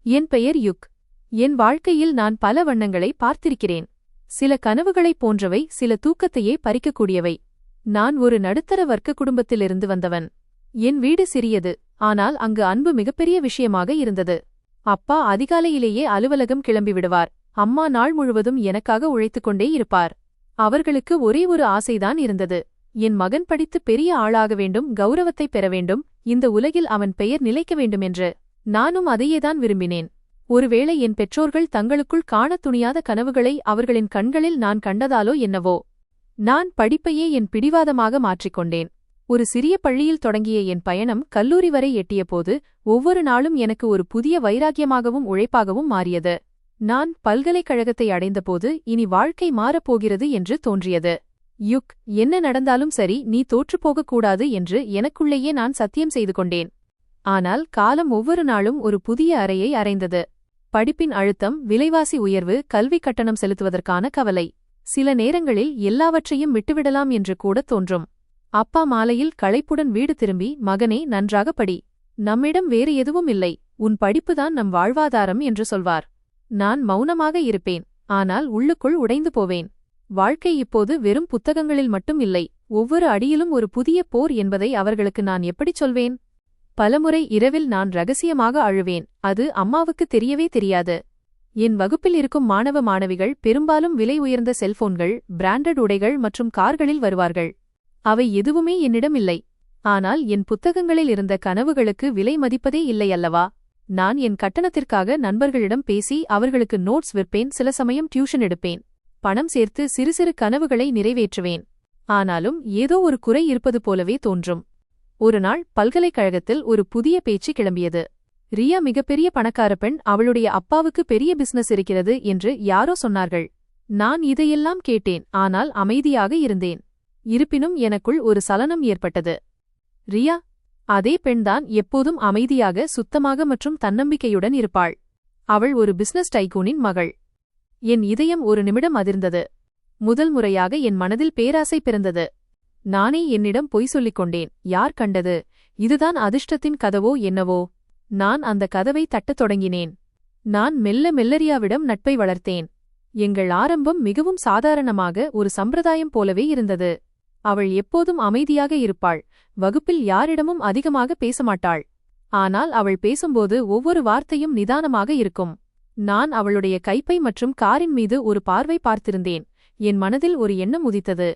என் பெயர் யுக். என் வாழ்க்கையில் நான் பல வண்ணங்களை பார்த்திருக்கிறேன். சில கனவுகளைப் போன்றவை, சில தூக்கத்தையே பறிக்கக்கூடியவை. நான் ஒரு நடுத்தர வர்க்க குடும்பத்திலிருந்து வந்தவன். என் வீடு சிறியது, ஆனால் அங்கு அன்பு மிகப்பெரிய விஷயமாக இருந்தது. அப்பா அதிகாலையிலேயே அலுவலகம் கிளம்பிவிடுவார். அம்மா நாள் முழுவதும் எனக்காக உழைத்துக்கொண்டே இருப்பார். அவர்களுக்கு ஒரே ஒரு ஆசைதான் இருந்தது. என் மகன் படித்து பெரிய ஆளாக வேண்டும், கௌரவத்தை பெற வேண்டும், இந்த உலகில் அவன் பெயர் நிலைக்க வேண்டுமென்று. நானும் அதையேதான் விரும்பினேன். ஒருவேளை என் பெற்றோர்கள் தங்களுக்குள் காணத் துணியாத கனவுகளை அவர்களின் கண்களில் நான் கண்டதாலோ என்னவோ, நான் படிப்பையே என் பிடிவாதமாக மாற்றிக்கொண்டேன். ஒரு சிறிய பள்ளியில் தொடங்கிய என் பயணம் கல்லூரி வரை எட்டியபோது ஒவ்வொரு நாளும் எனக்கு ஒரு புதிய வைராக்கியமாகவும் உழைப்பாகவும் மாறியது. நான் பல்கலைக்கழகத்தை அடைந்தபோது இனி வாழ்க்கை மாறப்போகிறது என்று தோன்றியது. யுக், என்ன நடந்தாலும் சரி, நீ தோற்றுப்போகக்கூடாது என்று எனக்குள்ளேயே நான் சத்தியம் செய்து கொண்டேன். ஆனால் காலம் ஒவ்வொரு நாளும் ஒரு புதிய அறையை அறைந்தது. படிப்பின் அழுத்தம், விலைவாசி உயர்வு, கல்வி கட்டணம் செலுத்துவதற்கான கவலை. சில நேரங்களில் எல்லாவற்றையும் விட்டுவிடலாம் என்று கூட தோன்றும். அப்பா மாலையில் களைப்புடன் வீடு திரும்பி, மகனே, நன்றாக படி. நம்மிடம் வேறு எதுவும் இல்லை, உன் படிப்புதான் நம் வாழ்வாதாரம் என்று சொல்வார். நான் மௌனமாக இருப்பேன், ஆனால் உள்ளுக்குள் உடைந்து போவேன். வாழ்க்கை இப்போது வெறும் புத்தகங்களில் மட்டும் இல்லை, ஒவ்வொரு அடியிலும் ஒரு புதிய போர் என்பதை அவர்களுக்கு நான் எப்படிச் சொல்வேன்? பலமுறை இரவில் நான் ரகசியமாக அழுவேன். அது அம்மாவுக்கு தெரியவே தெரியாது. என் வகுப்பில் இருக்கும் மாணவ மாணவிகள் பெரும்பாலும் விலை உயர்ந்த செல்போன்கள், பிராண்டட் உடைகள் மற்றும் கார்களில் வருவார்கள். அவை எதுவுமே என்னிடம் இல்லை. ஆனால் என் புத்தகங்களில் இருந்த கனவுகளுக்கு விலை மதிப்பதே இல்லை அல்லவா? நான் என் கட்டணத்திற்காக நண்பர்களிடம் பேசி அவர்களுக்கு நோட்ஸ் விற்பேன், சில சமயம் டியூஷன் எடுப்பேன். பணம் சேர்த்து சிறு சிறு கனவுகளை நிறைவேற்றுவேன். ஆனாலும் ஏதோ ஒரு குறை இருப்பது போலவே தோன்றும். ஒரு நாள் பல்கலைக்கழகத்தில் ஒரு புதிய பேச்சு கிளம்பியது. ரியா மிகப்பெரிய பணக்கார பெண், அவளுடைய அப்பாவுக்கு பெரிய பிசினஸ் இருக்கிறது என்று யாரோ சொன்னார்கள். நான் இதையெல்லாம் கேட்டேன், ஆனால் அமைதியாக இருந்தேன். இருப்பினும் எனக்குள் ஒரு சலனம் ஏற்பட்டது. ரியா, அதே பெண்தான், எப்போதும் அமைதியாக, சுத்தமாக மற்றும் தன்னம்பிக்கையுடன் இருப்பாள். அவள் ஒரு பிசினஸ் டைகூனின் மகள். என் இதயம் ஒரு நிமிடம் அதிர்ந்தது. முதல் முறையாக என் மனதில் பேராசை பிறந்தது. நானே என்னிடம் பொய் சொல்லிக் கொண்டேன். யார் கண்டது? இதுதான் அதிர்ஷ்டத்தின் கதவோ என்னவோ? நான் அந்த கதவை தட்டத் தொடங்கினேன். நான் மெல்ல மெல்லரியாவிடம் நட்பை வளர்த்தேன். எங்கள் ஆரம்பம் மிகவும் சாதாரணமாக, ஒரு சம்பிரதாயம் போலவே இருந்தது. அவள் எப்போதும் அமைதியாக இருப்பாள், வகுப்பில் யாரிடமும் அதிகமாக பேசமாட்டாள். ஆனால் அவள் பேசும்போது ஒவ்வொரு வார்த்தையும் நிதானமாக இருக்கும். நான் அவளுடைய கைப்பை மற்றும் காரின் மீது ஒரு பார்வை பார்த்திருந்தேன். என் மனதில் ஒரு எண்ணம் உதித்தது.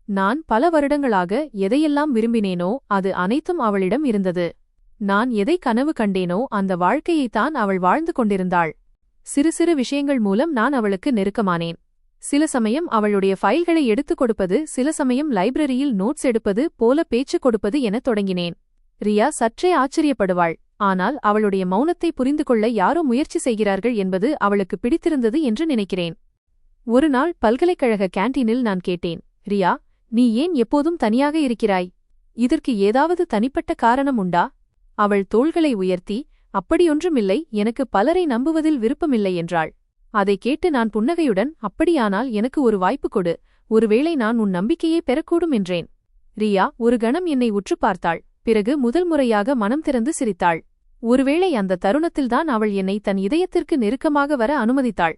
நான் பல வருடங்களாக எதையெல்லாம் விரும்பினேனோ அது அனைத்தும் அவளிடம் இருந்தது. நான் எதை கனவு கண்டேனோ அந்த வாழ்க்கையைத்தான் அவள் வாழ்ந்து கொண்டிருந்தாள். சிறு சிறு விஷயங்கள் மூலம் நான் அவளுக்கு நெருக்கமானேன். சில சமயம் அவளுடைய ஃபைல்களை எடுத்துக் கொடுப்பது, சில சமயம் லைப்ரரியில் நோட்ஸ் எடுப்பது போல பேச்சு கொடுப்பது என தொடங்கினேன். ரியா சற்றே ஆச்சரியப்படுவாள், ஆனால் அவளுடைய மௌனத்தை புரிந்து கொள்ள யாரோ முயற்சி செய்கிறார்கள் என்பது அவளுக்கு பிடித்திருந்தது என்று நினைக்கிறேன். ஒரு நாள் பல்கலைக்கழக கேண்டீனில் நான் கேட்டேன், ரியா, நீ ஏன் எப்போதும் தனியாக இருக்கிறாய்? இதற்கு ஏதாவது தனிப்பட்ட காரணம் உண்டா? அவள் தோள்களை உயர்த்தி, அப்படியொன்றுமில்லை, எனக்கு பலரை நம்புவதில் விருப்பமில்லை என்றாள். அதை கேட்டு நான் புன்னகையுடன், அப்படியானால் எனக்கு ஒரு வாய்ப்பு கொடு, ஒருவேளை நான் உன் நம்பிக்கையை பெறக்கூடும் என்றேன். ரியா ஒரு கணம் என்னை உற்று பார்த்தாள். பிறகு முதல் முறையாக மனம் திறந்து சிரித்தாள். ஒருவேளை அந்த தருணத்தில்தான் அவள் என்னை தன் இதயத்திற்கு நெருக்கமாக வர அனுமதித்தாள்.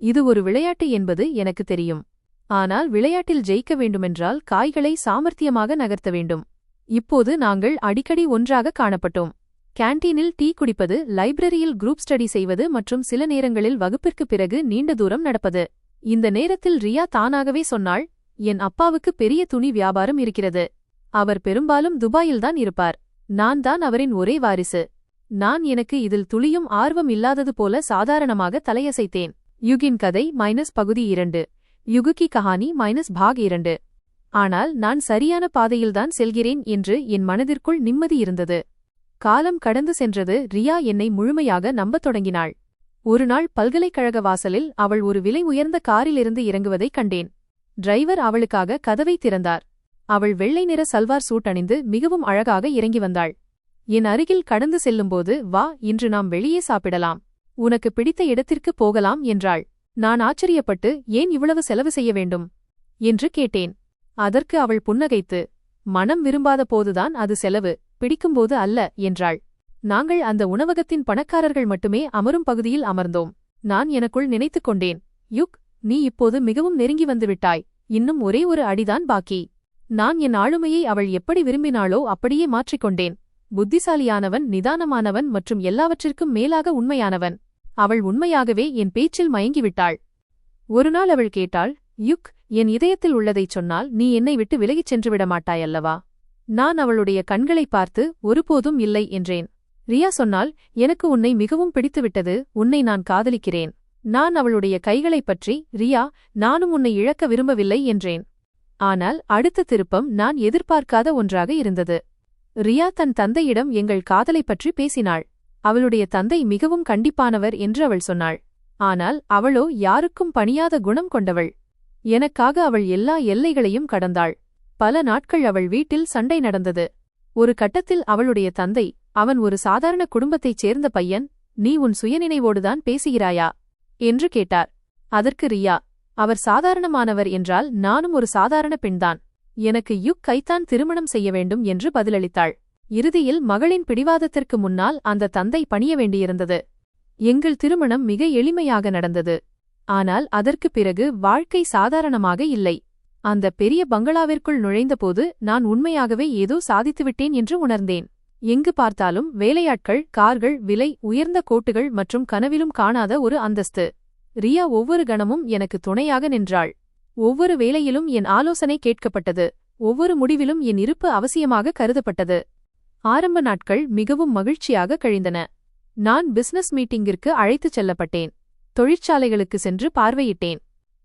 இது ஒரு விளையாட்டு என்பது எனக்கு தெரியும். ஆனால் விளையாட்டில் ஜெயிக்க வேண்டுமென்றால் காய்களை சாமர்த்தியமாக நகர்த்த வேண்டும். இப்போது நாங்கள் அடிக்கடி ஒன்றாக காணப்பட்டோம். கேண்டீனில் டீ குடிப்பது, லைப்ரரியில் குரூப் ஸ்டடி செய்வது மற்றும் சில நேரங்களில் வகுப்பிற்கு பிறகு நீண்ட தூரம் நடப்பது. இந்த நேரத்தில் ரியா தானாகவே சொன்னாள், என் அப்பாவுக்கு பெரிய துணி வியாபாரம் இருக்கிறது. அவர் பெரும்பாலும் துபாயில்தான் இருப்பார். நான் தான் அவரின் ஒரே வாரிசு. நான் எனக்கு இதில் துளியும் ஆர்வம் இல்லாதது போல சாதாரணமாக தலையசைத்தேன். யுகின் கதை -பகுதி 2. யுகு கி கஹானி -பாக் 2. ஆனால் நான் சரியான பாதையில்தான் செல்கிறேன் என்று என் மனதிற்குள் நிம்மதி இருந்தது. காலம் கடந்து சென்றது. ரியா என்னை முழுமையாக நம்பத் தொடங்கினாள். ஒருநாள் பல்கலைக்கழக வாசலில் அவள் ஒரு விலை உயர்ந்த காரிலிருந்து இறங்குவதைக் கண்டேன். டிரைவர் அவளுக்காக கதவை திறந்தார். அவள் வெள்ளை நிற சல்வார் சூட் அணிந்து மிகவும் அழகாக இறங்கி வந்தாள். என் அருகில் கடந்து செல்லும்போது, வா, இன்று நாம் வெளியே சாப்பிடலாம், உனக்கு பிடித்த இடத்திற்கு போகலாம் என்றாள். நான் ஆச்சரியப்பட்டு, ஏன் இவ்வளவு செலவு செய்ய வேண்டும் என்று கேட்டேன். அதற்கு அவள் புன்னகைத்து, மனம் விரும்பாத போதுதான் அது செலவு, பிடிக்கும்போது அல்ல என்றாள். நாங்கள் அந்த உணவகத்தின் பணக்காரர்கள் மட்டுமே அமரும் பகுதியில் அமர்ந்தோம். நான் எனக்குள் நினைத்துக் கொண்டேன், யுக், நீ இப்போது மிகவும் நெருங்கி வந்துவிட்டாய். இன்னும் ஒரே ஒரு அடிதான் பாக்கி. நான் என் ஆளுமையை அவள் எப்படி விரும்பினாளோ அப்படியே மாற்றிக்கொண்டேன். புத்திசாலியானவன், நிதானமானவன் மற்றும் எல்லாவற்றிற்கும் மேலாக உண்மையானவன். அவள் உண்மையாகவே என் பேச்சில் மயங்கிவிட்டாள். ஒருநாள் அவள் கேட்டாள், யுக், என் இதயத்தில் உள்ளதைச் சொன்னால் நீ என்னை விட்டு விலகிச் சென்றுவிட மாட்டாயல்லவா? நான் அவளுடைய கண்களை பார்த்து ஒருபோதும் இல்லை என்றேன். ரியா சொன்னால், எனக்கு உன்னை மிகவும் பிடித்துவிட்டது, உன்னை நான் காதலிக்கிறேன். நான் அவளுடைய கைகளைப் பற்றி, ரியா, நானும் உன்னை இழக்க விரும்பவில்லை என்றேன். ஆனால் அடுத்த திருப்பம் நான் எதிர்பார்க்காத ஒன்றாக இருந்தது. ரியா தன் தந்தையிடம் எங்கள் காதலைப் பற்றி பேசினாள். அவளுடைய தந்தை மிகவும் கண்டிப்பானவர் என்று அவள் சொன்னாள். ஆனால் அவளோ யாருக்கும் பணியாத குணம் கொண்டவள். எனக்காக அவள் எல்லா எல்லைகளையும் கடந்தாள். பல நாட்கள் அவள் வீட்டில் சண்டை நடந்தது. ஒரு கட்டத்தில் அவளுடைய தந்தை, அவன் ஒரு சாதாரண குடும்பத்தைச் சேர்ந்த பையன், நீ உன் சுயநினைவோடுதான் பேசுகிறாயா என்று கேட்டார். அதற்கு ரியா, அவர் சாதாரணமானவர் என்றால் நானும் ஒரு சாதாரண பெண்தான். எனக்கு யுக் கைத்தான் திருமணம் செய்ய வேண்டும் என்று பதிலளித்தாள். இறுதியில் மகளின் பிடிவாதத்திற்கு முன்னால் அந்த தந்தை பணிய வேண்டியிருந்தது. எங்கள் திருமணம் மிக எளிமையாக நடந்தது. ஆனால் அதற்குப் பிறகு வாழ்க்கை சாதாரணமாக இல்லை. அந்த பெரிய பங்களாவிற்குள் நுழைந்தபோது நான் உண்மையாகவே ஏதோ சாதித்துவிட்டேன் என்று உணர்ந்தேன். எங்கு பார்த்தாலும் வேலையாட்கள், கார்கள், விலை உயர்ந்த கோட்டுகள் மற்றும் கனவிலும் காணாத ஒரு அந்தஸ்து. ரியா ஒவ்வொரு கணமும் எனக்கு துணையாக நின்றாள். ஒவ்வொரு வேலையிலும் என் ஆலோசனை கேட்கப்பட்டது. ஒவ்வொரு முடிவிலும் என் இருப்பு அவசியமாக கருதப்பட்டது. ஆரம்ப நாட்கள் மிகவும் மகிழ்ச்சியாக கழிந்தன. நான் பிசினஸ் மீட்டிங்கிற்கு அழைத்துச் செல்லப்பட்டேன். தொழிற்சாலைகளுக்கு சென்று பார்வையிட்டேன்.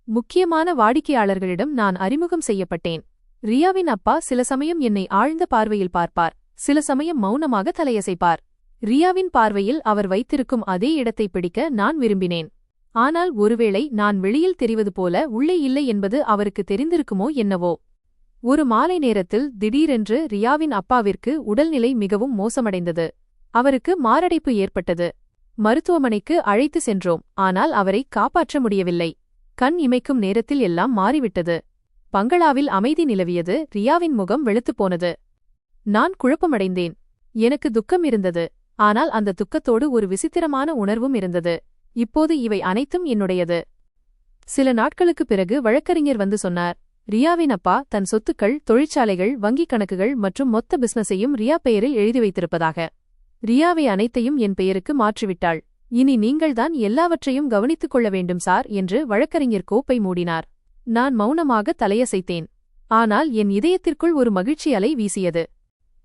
முக்கியமான வாடிக்கையாளர்களிடம் நான் அறிமுகம் செய்யப்பட்டேன். ரியாவின் அப்பா சில சமயம் என்னை ஆழ்ந்த பார்வையில் பார்ப்பார், சில சமயம் மௌனமாக தலையசைப்பார். ரியாவின் பார்வையில் அவர் வைத்திருக்கும் அதே இடத்தை பிடிக்க நான் விரும்பினேன். ஆனால் ஒருவேளை நான் வெளியில் தெரிவது போல உள்ளே இல்லை என்பது அவருக்கு தெரிந்திருக்குமோ என்னவோ. ஒரு மாலை நேரத்தில் திடீரென்று ரியாவின் அப்பாவிற்கு உடல்நிலை மிகவும் மோசமடைந்தது. அவருக்கு மாரடைப்பு ஏற்பட்டது. மருத்துவமனைக்கு அழைத்து சென்றோம். ஆனால் அவரை காப்பாற்ற முடியவில்லை. கண் இமைக்கும் நேரத்தில் எல்லாம் மாறிவிட்டது. பங்களாவில் அமைதி நிலவியது. ரியாவின் முகம் வெளுத்துப் போனது. நான் குழப்பமடைந்தேன். எனக்கு துக்கம் இருந்தது. ஆனால் அந்த துக்கத்தோடு ஒரு விசித்திரமான உணர்வும் இருந்தது. இப்போது இவை அனைத்தும் என்னுடையது. சில நாட்களுக்குப் பிறகு வழக்கறிஞர் வந்து சொன்னார், ரியாவின் அப்பா தன் சொத்துக்கள், தொழிற்சாலைகள், வங்கிக் கணக்குகள் மற்றும் மொத்த பிசினஸையும் ரியா பெயரில் எழுதி வைத்திருப்பதாக. ரியாவை அனைத்தையும் என் பெயருக்கு மாற்றிவிட்டாள். இனி நீங்கள்தான் எல்லாவற்றையும் கவனித்துக் கொள்ள வேண்டும் சார் என்று வழக்கறிஞர் கோப்பை மூடினார். நான் மௌனமாக தலையசைத்தேன். ஆனால் என் இதயத்திற்குள் ஒரு மகிழ்ச்சி அலை வீசியது.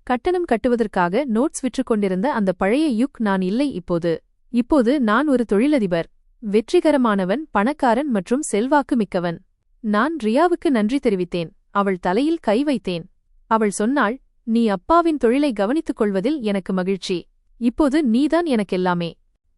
கட்டணம் கட்டுவதற்காக நோட்ஸ் விற்றுக் கொண்டிருந்த அந்த பழைய யுக் நான் இல்லை இப்போது. இப்போது நான் ஒரு தொழிலதிபர், வெற்றிகரமானவன், பணக்காரன் மற்றும் செல்வாக்கு மிக்கவன். நான் ரியாவுக்கு நன்றி தெரிவித்தேன். அவள் தலையில் கை வைத்தேன். அவள் சொன்னாள், நீ அப்பாவின் தொழிலை கவனித்துக் கொள்வதில் எனக்கு மகிழ்ச்சி. இப்போது நீதான் எனக்கெல்லாமே.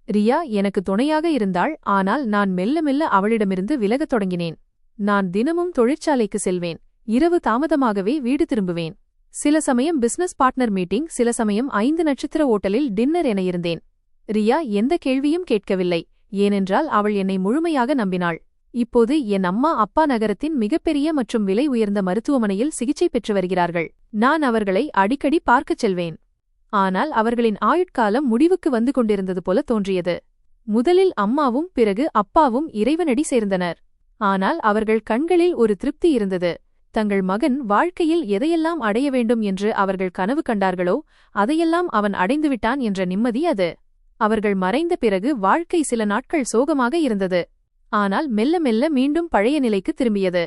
ரியா எனக்கு துணையாக இருந்தாள். ஆனால் நான் மெல்ல மெல்ல அவளிடமிருந்து விலகத் தொடங்கினேன். நான் தினமும் தொழிற்சாலைக்கு செல்வேன். இரவு தாமதமாகவே வீடு திரும்புவேன். சில சமயம் பிசினஸ் பார்ட்னர் மீட்டிங், சில சமயம் 5 நட்சத்திர ஓட்டலில் டின்னர் என இருந்தேன். ரியா எந்த கேள்வியும் கேட்கவில்லை. ஏனென்றால் அவள் என்னை முழுமையாக நம்பினாள். இப்போது என் அம்மா அப்பா நகரத்தின் மிகப்பெரிய மற்றும் விலை உயர்ந்த மருத்துவமனையில் சிகிச்சை பெற்று வருகிறார்கள். நான் அவர்களை அடிக்கடி பார்க்கச் செல்வேன். ஆனால் அவர்களின் ஆயுட்காலம் முடிவுக்கு வந்து கொண்டிருந்தது போல தோன்றியது. முதலில் அம்மாவும் பிறகு அப்பாவும் இறைவனடி சேர்ந்தனர். ஆனால் அவர்கள் கண்களில் ஒரு திருப்தி இருந்தது. தங்கள் மகன் வாழ்க்கையில் எதையெல்லாம் அடைய வேண்டும் என்று அவர்கள் கனவு கண்டார்களோ அதையெல்லாம் அவன் அடைந்துவிட்டான் என்ற நிம்மதி அது. அவர்கள் மறைந்த பிறகு வாழ்க்கை சில நாட்கள் சோகமாக இருந்தது. ஆனால் மெல்ல மெல்ல மீண்டும் பழைய நிலைக்கு திரும்பியது.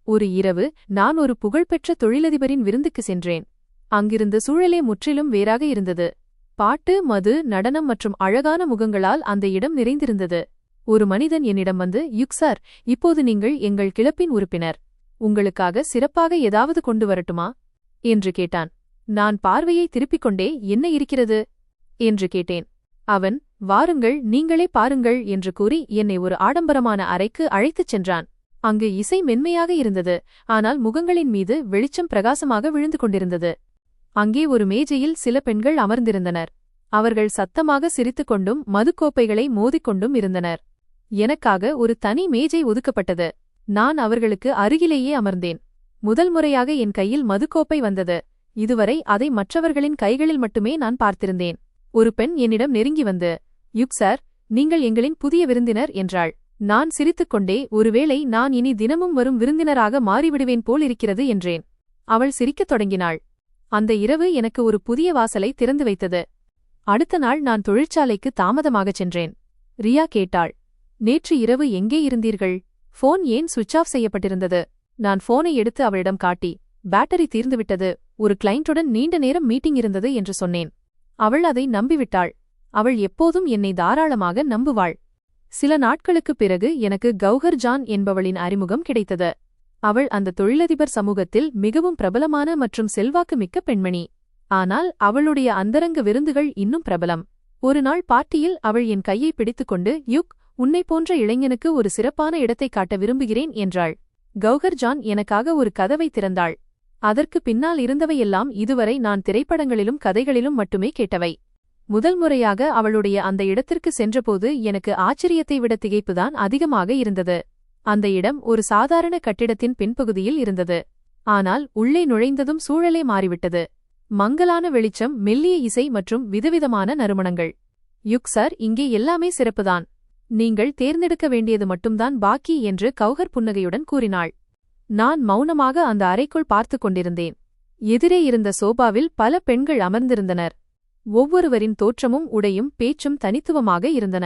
ஒரு இரவு நான் ஒரு புகழ்பெற்ற தொழிலதிபரின் விருந்துக்கு சென்றேன். அங்கிருந்த சூழலே முற்றிலும் வேறாக இருந்தது. பாட்டு, மது, நடனம் மற்றும் அழகான முகங்களால் அந்த இடம் நிறைந்திருந்தது. ஒரு மனிதன் என்னிடம் வந்து, யுக் சார், இப்போது நீங்கள் எங்கள் கிளப்பின் உறுப்பினர். உங்களுக்காக சிறப்பாக ஏதாவது கொண்டு வரட்டுமா என்று கேட்டான். நான் பார்வையை திருப்பிக் கொண்டே, என்ன இருக்கிறது என்று கேட்டேன். அவன், வாருங்கள், நீங்களே பாருங்கள் என்று கூறி என்னை ஒரு ஆடம்பரமான அறைக்கு அழைத்துச் சென்றான். அங்கு இசை மென்மையாக இருந்தது. ஆனால் முகங்களின் மீது வெளிச்சம் பிரகாசமாக விழுந்து கொண்டிருந்தது. அங்கே ஒரு மேஜையில் சில பெண்கள் அமர்ந்திருந்தனர். அவர்கள் சத்தமாக சிரித்துக்கொண்டும் மதுக்கோப்பைகளை மோதிக்கொண்டும் இருந்தனர். எனக்காக ஒரு தனி மேஜை ஒதுக்கப்பட்டது. நான் அவர்களுக்கு அருகிலேயே அமர்ந்தேன். முதல் முறையாக என் கையில் மதுக்கோப்பை வந்தது. இதுவரை அதை மற்றவர்களின் கைகளில் மட்டுமே நான் பார்த்திருந்தேன். ஒரு பெண் என்னிடம் நெருங்கி வந்து, யுக் சார், நீங்கள் எங்களின் புதிய விருந்தினர் என்றாள். நான் சிரித்துக்கொண்டே, ஒருவேளை நான் இனி தினமும் வரும் விருந்தினராக மாறிவிடுவேன் போல் இருக்கிறது என்றேன். அவள் சிரிக்கத் தொடங்கினாள். அந்த இரவு எனக்கு ஒரு புதிய வாசலை திறந்து வைத்தது. அடுத்த நாள் நான் தொழிற்சாலைக்கு தாமதமாகச் சென்றேன். ரியா கேட்டாள், நேற்று இரவு எங்கே இருந்தீர்கள்? போன் ஏன் சுவிட்ச் ஆஃப் செய்யப்பட்டிருந்தது? நான் போனை எடுத்து அவளிடம் காட்டி, பேட்டரி தீர்ந்துவிட்டது, ஒரு கிளையண்ட்டுடன் நீண்ட நேரம் மீட்டிங் இருந்தது என்று சொன்னேன். அவள் அதை நம்பிவிட்டாள். அவள் எப்போதும் என்னை தாராளமாக நம்புவாள். சில நாட்களுக்குப் பிறகு எனக்கு கௌஹர் ஜான் என்பவளின் அறிமுகம் கிடைத்தது. அவள் அந்த தொழிலதிபர் சமூகத்தில் மிகவும் பிரபலமான மற்றும் செல்வாக்கு மிக்க பெண்மணி. ஆனால் அவளுடைய அந்தரங்க விருந்துகள் இன்னும் பிரபலம். ஒரு நாள் பார்ட்டியில் அவள் என் கையை பிடித்துக்கொண்டு, யுக், உன்னை போன்ற இளைஞனுக்கு ஒரு சிறப்பான இடத்தை காட்ட விரும்புகிறேன் என்றாள். கௌஹர் ஜான் எனக்காக ஒரு கதவை திறந்தாள். அதற்கு பின்னால் இருந்தவையெல்லாம் இதுவரை நான் திரைப்படங்களிலும் கதைகளிலும் மட்டுமே கேட்டவை. முதல் முறையாக அவளுடைய அந்த இடத்திற்கு சென்றபோது எனக்கு ஆச்சரியத்தை விட திகைப்புதான் அதிகமாக இருந்தது. அந்த இடம் ஒரு சாதாரண கட்டிடத்தின் பின்பகுதியில் இருந்தது. ஆனால் உள்ளே நுழைந்ததும் சூழலே மாறிவிட்டது. மங்கலான வெளிச்சம், மெல்லிய இசை மற்றும் விதவிதமான நறுமணங்கள். யுக் சார், இங்கே எல்லாமே சிறப்புதான். நீங்கள் தேர்ந்தெடுக்க வேண்டியது மட்டும்தான் பாக்கி என்று கௌஹர் புன்னகையுடன் கூறினாள். நான் மௌனமாக அந்த அறைக்குள் பார்த்துக் கொண்டிருந்தேன். எதிரே இருந்த சோபாவில் பல பெண்கள் அமர்ந்திருந்தனர். ஒவ்வொருவரின் தோற்றமும் உடையும் பேச்சும் தனித்துவமாக இருந்தன.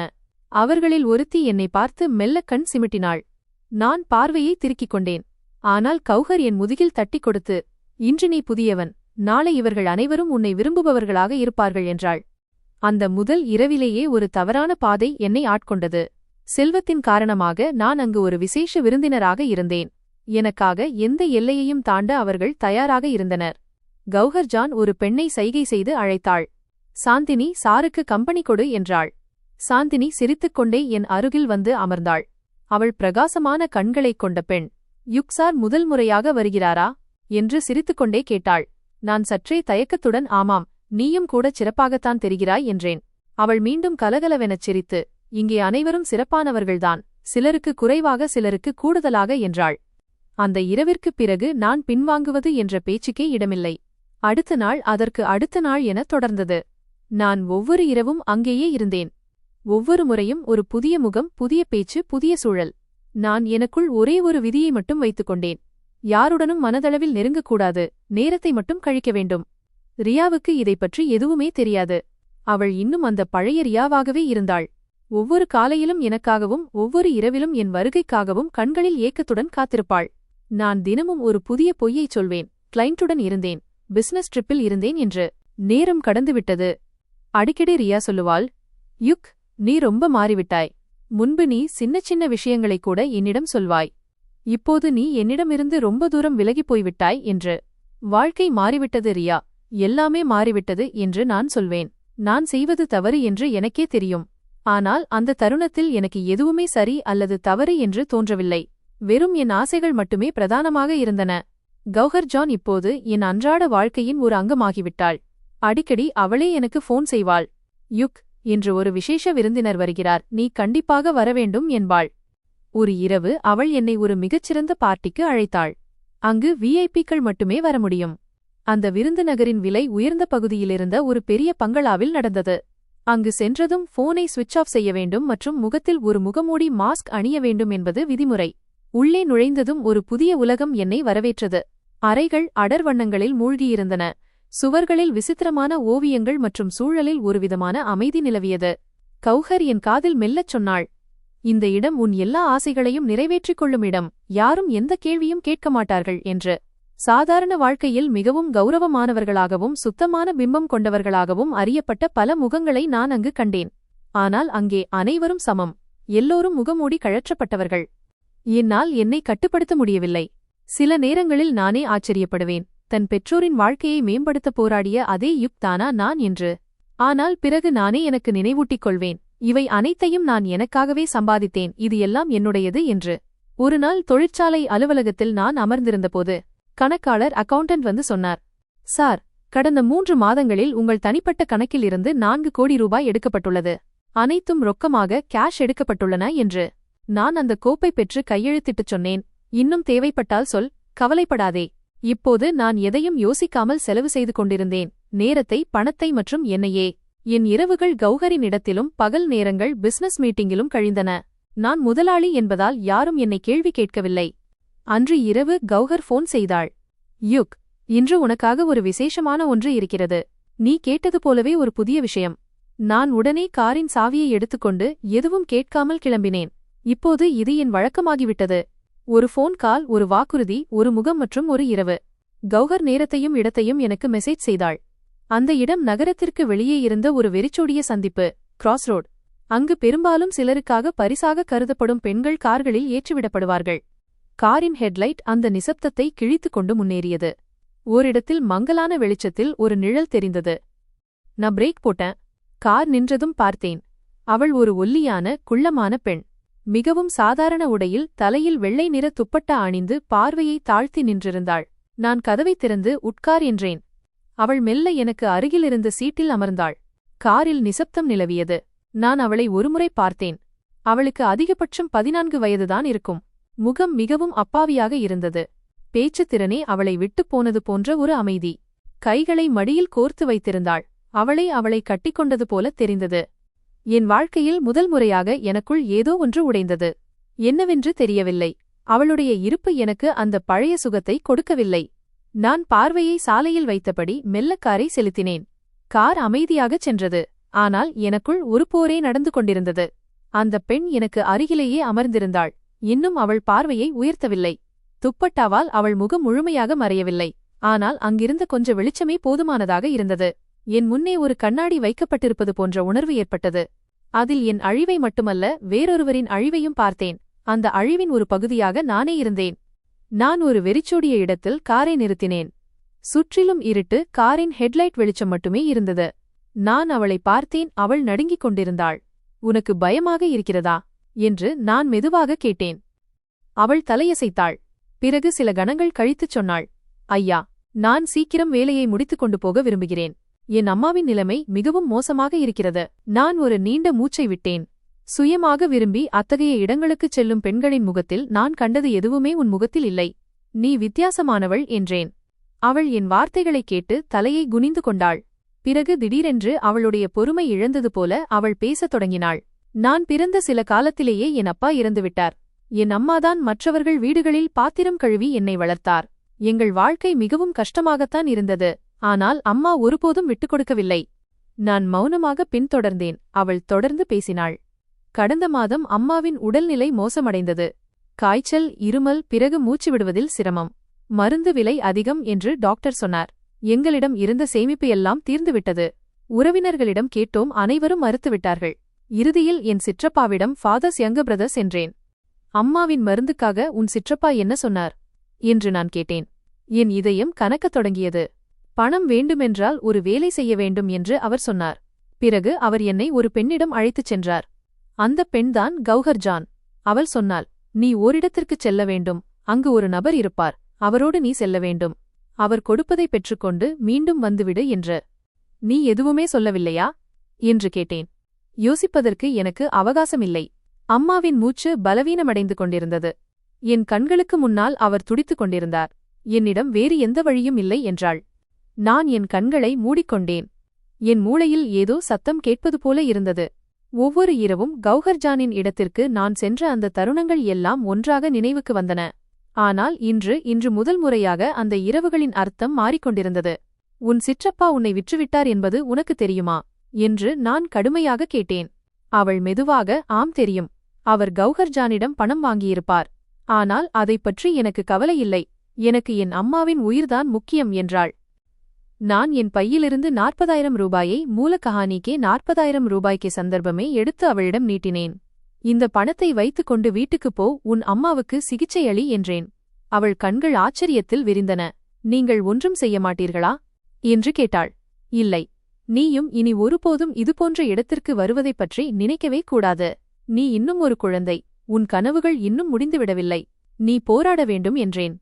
அவர்களில் ஒருத்தி என்னை பார்த்து மெல்ல கண் சிமிட்டினாள். நான் பார்வையை திருக்கிக் கொண்டேன். ஆனால் கௌஹர் என் முதுகில் தட்டிக் கொடுத்து, இன்று நீ புதியவன், நாளை இவர்கள் அனைவரும் உன்னை விரும்புபவர்களாக இருப்பார்கள் என்றாள். அந்த முதல் இரவிலேயே ஒரு தவறான பாதை என்னை ஆட்கொண்டது. செல்வத்தின் காரணமாக நான் அங்கு ஒரு விசேஷ விருந்தினராக இருந்தேன். எனக்காக எந்த எல்லையையும் தாண்ட அவர்கள் தயாராக இருந்தனர். கௌஹர் ஜான் ஒரு பெண்ணை சைகை செய்து அழைத்தாள். சாந்தினி, சாருக்கு கம்பெனி கொடு என்றாள். சாந்தினி சிரித்துக்கொண்டே என் அருகில் வந்து அமர்ந்தாள். அவள் பிரகாசமான கண்களைக் கொண்ட பெண். யுக் சார் முதல் முறையாக வருகிறாரா என்று சிரித்துக்கொண்டே கேட்டாள். நான் சற்றே தயக்கத்துடன், ஆமாம், நீயும் கூடச் சிறப்பாகத்தான் தெரிகிறாய் என்றேன். அவள் மீண்டும் கலகலவெனச் சிரித்து, இங்கே அனைவரும் சிறப்பானவர்கள்தான், சிலருக்கு குறைவாக சிலருக்கு கூடுதலாக என்றாள். அந்த இரவிற்குப் பிறகு நான் பின்வாங்குவது என்ற பேச்சுக்கே இடமில்லை. அடுத்த நாள், அதற்கு அடுத்த நாள் என தொடர்ந்தது. நான் ஒவ்வொரு இரவும் அங்கேயே இருந்தேன். ஒவ்வொரு முறையும் ஒரு புதிய முகம், புதிய பேச்சு, புதிய சூழல். நான் எனக்குள் ஒரே ஒரு விதியை மட்டும் வைத்துக் கொண்டேன். யாருடனும் மனதளவில் நெருங்கக்கூடாது, நேரத்தை மட்டும் கழிக்க வேண்டும். ரியாவுக்கு இதைப் பற்றி எதுவுமே தெரியாது. அவள் இன்னும் அந்த பழைய ரியாவாகவே இருந்தாள். ஒவ்வொரு காலையிலும் எனக்காகவும் ஒவ்வொரு இரவிலும் என் வருகைக்காகவும் கண்களில் ஏக்கத்துடன் காத்திருப்பாள். நான் தினமும் ஒரு புதிய பொய்யைச் சொல்வேன். கிளையண்ட்டுடன் இருந்தேன், பிசினஸ் ட்ரிப்பில் இருந்தேன் என்று. நேரம் கடந்துவிட்டது. அடிக்கடி ரியா சொல்லுவாள், யுக், நீ ரொம்ப மாறிவிட்டாய். முன்பு நீ சின்ன சின்ன விஷயங்களைக் கூட என்னிடம் சொல்வாய். இப்போது நீ என்னிடமிருந்து ரொம்ப தூரம் விலகிப் போய்விட்டாய் என்று. வாழ்க்கை மாறிவிட்டது ரியா, எல்லாமே மாறிவிட்டது என்று நான் சொல்வேன். நான் செய்வது தவறு என்று எனக்கே தெரியும். ஆனால் அந்த தருணத்தில் எனக்கு எதுவுமே சரி அல்லது தவறு என்று தோன்றவில்லை. வெறும் என் ஆசைகள் மட்டுமே பிரதானமாக இருந்தன. கௌஹர் ஜான் இப்போது என் அன்றாட வாழ்க்கையின் ஒரு அங்கமாகிவிட்டாள். அடிக்கடி அவளே எனக்கு ஃபோன் செய்வாள். யுக், இன்று ஒரு விசேஷ விருந்தினர் வருகிறார், நீ கண்டிப்பாக வரவேண்டும் என்பாள். ஒரு இரவு அவள் என்னை ஒரு மிகச்சிறந்த பார்ட்டிக்கு அழைத்தாள். அங்கு விஐபிக்கள் மட்டுமே வர முடியும். அந்த விருந்தினகரின் விலை உயர்ந்த பகுதியிலிருந்த ஒரு பெரிய பங்களாவில் நடந்தது. அங்கு சென்றதும் போனை சுவிட்ச் ஆஃப் செய்ய வேண்டும் மற்றும் முகத்தில் ஒரு முகமூடி மாஸ்க் அணிய வேண்டும் என்பது விதிமுறை. உள்ளே நுழைந்ததும் ஒரு புதிய உலகம் என்னை வரவேற்றது. அறைகள் அடர் வண்ணங்களில் மூழ்கியிருந்தன. சுவர்களில் விசித்திரமான ஓவியங்கள் மற்றும் சூழலில் ஒருவிதமான அமைதி நிலவியது. கௌஹர் என் காதில் மெல்லச் சொன்னாள், இந்த இடம் உன் எல்லா ஆசைகளையும் நிறைவேற்றிக் கொள்ளும் இடம், யாரும் எந்த கேள்வியும் கேட்க மாட்டார்கள் என்று. சாதாரண வாழ்க்கையில் மிகவும் கௌரவமானவர்களாகவும் சுத்தமான பிம்பம் கொண்டவர்களாகவும் அறியப்பட்ட பல முகங்களை நான் அங்கு கண்டேன். ஆனால் அங்கே அனைவரும் சமம். எல்லோரும் முகமூடி கழற்றப்பட்டவர்கள். என்னால் என்னை கட்டுப்படுத்த முடியவில்லை. சில நேரங்களில் நானே ஆச்சரியப்படுவேன், தன் பெற்றோரின் வாழ்க்கையை மேம்படுத்த போராடிய அதே யுக் தானா நான் என்று. ஆனால் பிறகு நானே எனக்கு நினைவூட்டிக் கொள்வேன், இவை அனைத்தையும் நான் எனக்காகவே சம்பாதித்தேன், இது எல்லாம் என்னுடையது என்று. ஒருநாள் தொழிற்சாலை அலுவலகத்தில் நான் அமர்ந்திருந்தபோது கணக்காளர் அக்கவுண்டன்ட் வந்து சொன்னார், சார், கடந்த 3 மாதங்களில் உங்கள் தனிப்பட்ட கணக்கில் இருந்து 4 கோடி ரூபாய் எடுக்கப்பட்டுள்ளது. அனைத்தும் ரொக்கமாக கேஷ் எடுக்கப்பட்டுள்ளன என்று. நான் அந்த கோப்பை பெற்று கையெழுத்திட்டுச் சொன்னேன், இன்னும் தேவைப்பட்டால் சொல், கவலைப்படாதே. இப்போது நான் எதையும் யோசிக்காமல் செலவு செய்து கொண்டிருந்தேன், நேரத்தை, பணத்தை மற்றும் என்னையே. என் இரவுகள் கௌஹரினிடத்திலும் பகல் நேரங்கள் பிசினஸ் மீட்டிங்கிலும் கழிந்தன. நான் முதலாளி என்பதால் யாரும் என்னை கேள்வி கேட்கவில்லை. அன்று இரவு கௌஹர் ஃபோன் செய்தாள். யுக், இன்று உனக்காக ஒரு விசேஷமான ஒன்று இருக்கிறது. நீ கேட்டது போலவே ஒரு புதிய விஷயம். நான் உடனே காரின் சாவியை எடுத்துக்கொண்டு எதுவும் கேட்காமல் கிளம்பினேன். இப்போது இது என் வழக்கமாகிவிட்டது. ஒரு ஃபோன் கால், ஒரு வாக்குறுதி, ஒரு முகம் மற்றும் ஒரு இரவு. கௌஹர் நேரத்தையும் இடத்தையும் எனக்கு மெசேஜ் செய்தாள். அந்த இடம் நகரத்திற்கு வெளியே இருந்த ஒரு வெறிச்சோடிய சந்திப்பு, கிராஸ்ரோட். அங்கு பெரும்பாலும் சிலருக்காக பரிசாக கருதப்படும் பெண்கள் கார்களில் ஏற்றிவிடப்படுவார்கள். காரின் ஹெட்லைட் அந்த நிசப்தத்தை கிழித்துக் கொண்டு முன்னேறியது. ஓரிடத்தில் மங்கலான வெளிச்சத்தில் ஒரு நிழல் தெரிந்தது. நான் பிரேக் போட்டேன். கார் நின்றதும் பார்த்தேன். அவள் ஒரு ஒல்லியான குள்ளமான பெண். மிகவும் சாதாரண உடையில், தலையில் வெள்ளை நிற துப்பட்டா அணிந்து பார்வையை தாழ்த்தி நின்றிருந்தாள். நான் கதவை திறந்து உட்கார் என்றேன். அவள் மெல்ல எனக்கு அருகிலிருந்த சீட்டில் அமர்ந்தாள். காரில் நிசப்தம் நிலவியது. நான் அவளை ஒருமுறை பார்த்தேன். அவளுக்கு அதிகபட்சம் 14 வயதுதான் இருக்கும். முகம் மிகவும் அப்பாவியாக இருந்தது. பேச்சுத் திறனே அவளை விட்டுப் போனது போன்ற ஒரு அமைதி. கைகளை மடியில் கோர்த்து வைத்திருந்தாள். அவளை கட்டிக்கொண்டது போல தெரிந்தது. என் வாழ்க்கையில் முதல் முறையாக எனக்குள் ஏதோ ஒன்று உடைந்தது. என்னவென்று தெரியவில்லை. அவளுடைய இருப்பு எனக்கு அந்த பழைய சுகத்தை கொடுக்கவில்லை. நான் பார்வையை சாலையில் வைத்தபடி மெல்ல காரை செலுத்தினேன். கார் அமைதியாகச் சென்றது. ஆனால் எனக்குள் ஒரு போரே நடந்து கொண்டிருந்தது. அந்த பெண் எனக்கு அருகிலேயே அமர்ந்திருந்தாள். இன்னும் அவள் பார்வையை உயர்த்தவில்லை. துப்பட்டாவால் அவள் முகம் முழுமையாக மறையவில்லை. ஆனால் அங்கிருந்த கொஞ்ச வெளிச்சமே போதுமானதாக இருந்தது. என் முன்னே ஒரு கண்ணாடி வைக்கப்பட்டிருப்பது போன்ற உணர்வு ஏற்பட்டது. அதில் என் அழிவை மட்டுமல்ல, வேறொருவரின் அழிவையும் பார்த்தேன். அந்த அழிவின் ஒரு பகுதியாக நானே இருந்தேன். நான் ஒரு வெறிச்சோடிய இடத்தில் காரை நிறுத்தினேன். சுற்றிலும் இருட்டு, காரின் ஹெட்லைட் வெளிச்சம் மட்டுமே இருந்தது. நான் அவளை பார்த்தேன். அவள் நடுங்கிக் கொண்டிருந்தாள். உனக்கு பயமாக இருக்கிறதா என்று நான் மெதுவாக கேட்டேன். அவள் தலையசைத்தாள். பிறகு சில கணங்கள் கழித்துச் சொன்னாள், ஐயா, நான் சீக்கிரம் வேலையை முடித்துக் கொண்டு போக விரும்புகிறேன். என் அம்மாவின் நிலைமை மிகவும் மோசமாக இருக்கிறது. நான் ஒரு நீண்ட மூச்சை விட்டேன். சுயமாக விரும்பி அத்தகைய இடங்களுக்குச் செல்லும் பெண்களின் முகத்தில் நான் கண்டது எதுவுமே உன் முகத்தில் இல்லை. நீ வித்தியாசமானவள் என்றேன். அவள் என் வார்த்தைகளைக் கேட்டு தலையை குனிந்து கொண்டாள். பிறகு திடீரென்று அவளுடைய பொறுமை இழந்தது போல அவள் பேசத் தொடங்கினாள். நான் பிறந்த சில காலத்திலேயே என் அப்பா இறந்துவிட்டார். என் அம்மாதான் மற்றவர்கள் வீடுகளில் பாத்திரம் கழுவி என்னை வளர்த்தார். எங்கள் வாழ்க்கை மிகவும் கஷ்டமாகத்தான் இருந்தது. ஆனால் அம்மா ஒருபோதும் விட்டுக் கொடுக்கவில்லை. நான் மௌனமாக பின்தொடர்ந்தேன். அவள் தொடர்ந்து பேசினாள். கடந்த மாதம் அம்மாவின் உடல்நிலை மோசமடைந்தது. காய்ச்சல், இருமல், பிறகு மூச்சு விடுவதில் சிரமம். மருந்து விலை அதிகம் என்று டாக்டர் சொன்னார். எங்களிடம் இருந்த சேமிப்பு எல்லாம் தீர்ந்துவிட்டது. உறவினர்களிடம் கேட்டோம், அனைவரும் மறுத்துவிட்டார்கள். இறுதியில் என் சிற்றப்பாவிடம் ஃபாதர்ஸ் யங்க பிரதர்ஸ் என்றேன். அம்மாவின் மருந்துக்காக உன் சிற்றப்பா என்ன சொன்னார் என்று நான் கேட்டேன். என் இதயம் கனக்கத் தொடங்கியது. பணம் வேண்டுமென்றால் ஒரு வேலை செய்ய வேண்டும் என்று அவர் சொன்னார். பிறகு அவர் என்னை ஒரு பெண்ணிடம் அழைத்துச் சென்றார். அந்த பெண்தான் கௌஹர் ஜான். அவள் சொன்னாள், நீ ஓரிடத்திற்குச் செல்ல வேண்டும். அங்கு ஒரு நபர் இருப்பார். அவரோடு நீ செல்ல வேண்டும். அவர் கொடுப்பதை பெற்றுக்கொண்டு மீண்டும் வந்துவிடு என்று. நீ எதுவுமே சொல்லவில்லையா என்று கேட்டேன். யோசிப்பதற்கு எனக்கு அவகாசமில்லை. அம்மாவின் மூச்சு பலவீனமடைந்து கொண்டிருந்தது. என் கண்களுக்கு முன்னால் அவர் துடித்துக் கொண்டிருந்தார். என்னிடம் வேறு எந்த வழியும் இல்லை என்றாள். நான் என் கண்களை மூடிக்கொண்டேன். என் மூளையில் ஏதோ சத்தம் கேட்பது போல இருந்தது. ஒவ்வொரு இரவும் கௌஹர் ஜானின் இடத்திற்கு நான் சென்ற அந்த தருணங்கள் எல்லாம் ஒன்றாக நினைவுக்கு வந்தன. ஆனால் இன்று முதல் முறையாக அந்த இரவுகளின் அர்த்தம் மாறிக்கொண்டிருந்தது. உன் சிற்றப்பா உன்னை விற்றுவிட்டார் என்பது உனக்கு தெரியுமா என்று நான் கடுமையாக கேட்டேன். அவள் மெதுவாக, ஆம் தெரியும். அவர் கௌஹர் ஜானிடம் பணம் வாங்கியிருப்பார். ஆனால் அதைப் பற்றி எனக்கு கவலை இல்லை. எனக்கு என் அம்மாவின் உயிர்தான் முக்கியம் என்றாள். நான் என் பையிலிருந்து 40,000 ரூபாயை மூல கஹானிக்கே 40,000 ரூபாய்க்கு சந்தர்ப்பமே எடுத்து அவளிடம் நீட்டினேன். இந்த பணத்தை வைத்துக் கொண்டு வீட்டுக்குப் போ, உன் அம்மாவுக்கு சிகிச்சை அளி என்றேன். அவள் கண்கள் ஆச்சரியத்தில் விரிந்தன. நீங்கள் ஒன்றும் செய்ய மாட்டீர்களா என்று கேட்டாள். இல்லை. நீயும் இனி ஒருபோதும் இதுபோன்ற இடத்திற்கு வருவதைப் பற்றி நினைக்கவே கூடாது. நீ இன்னும் ஒரு குழந்தை. உன் கனவுகள் இன்னும் முடிந்துவிடவில்லை. நீ போராட வேண்டும் என்றேன்.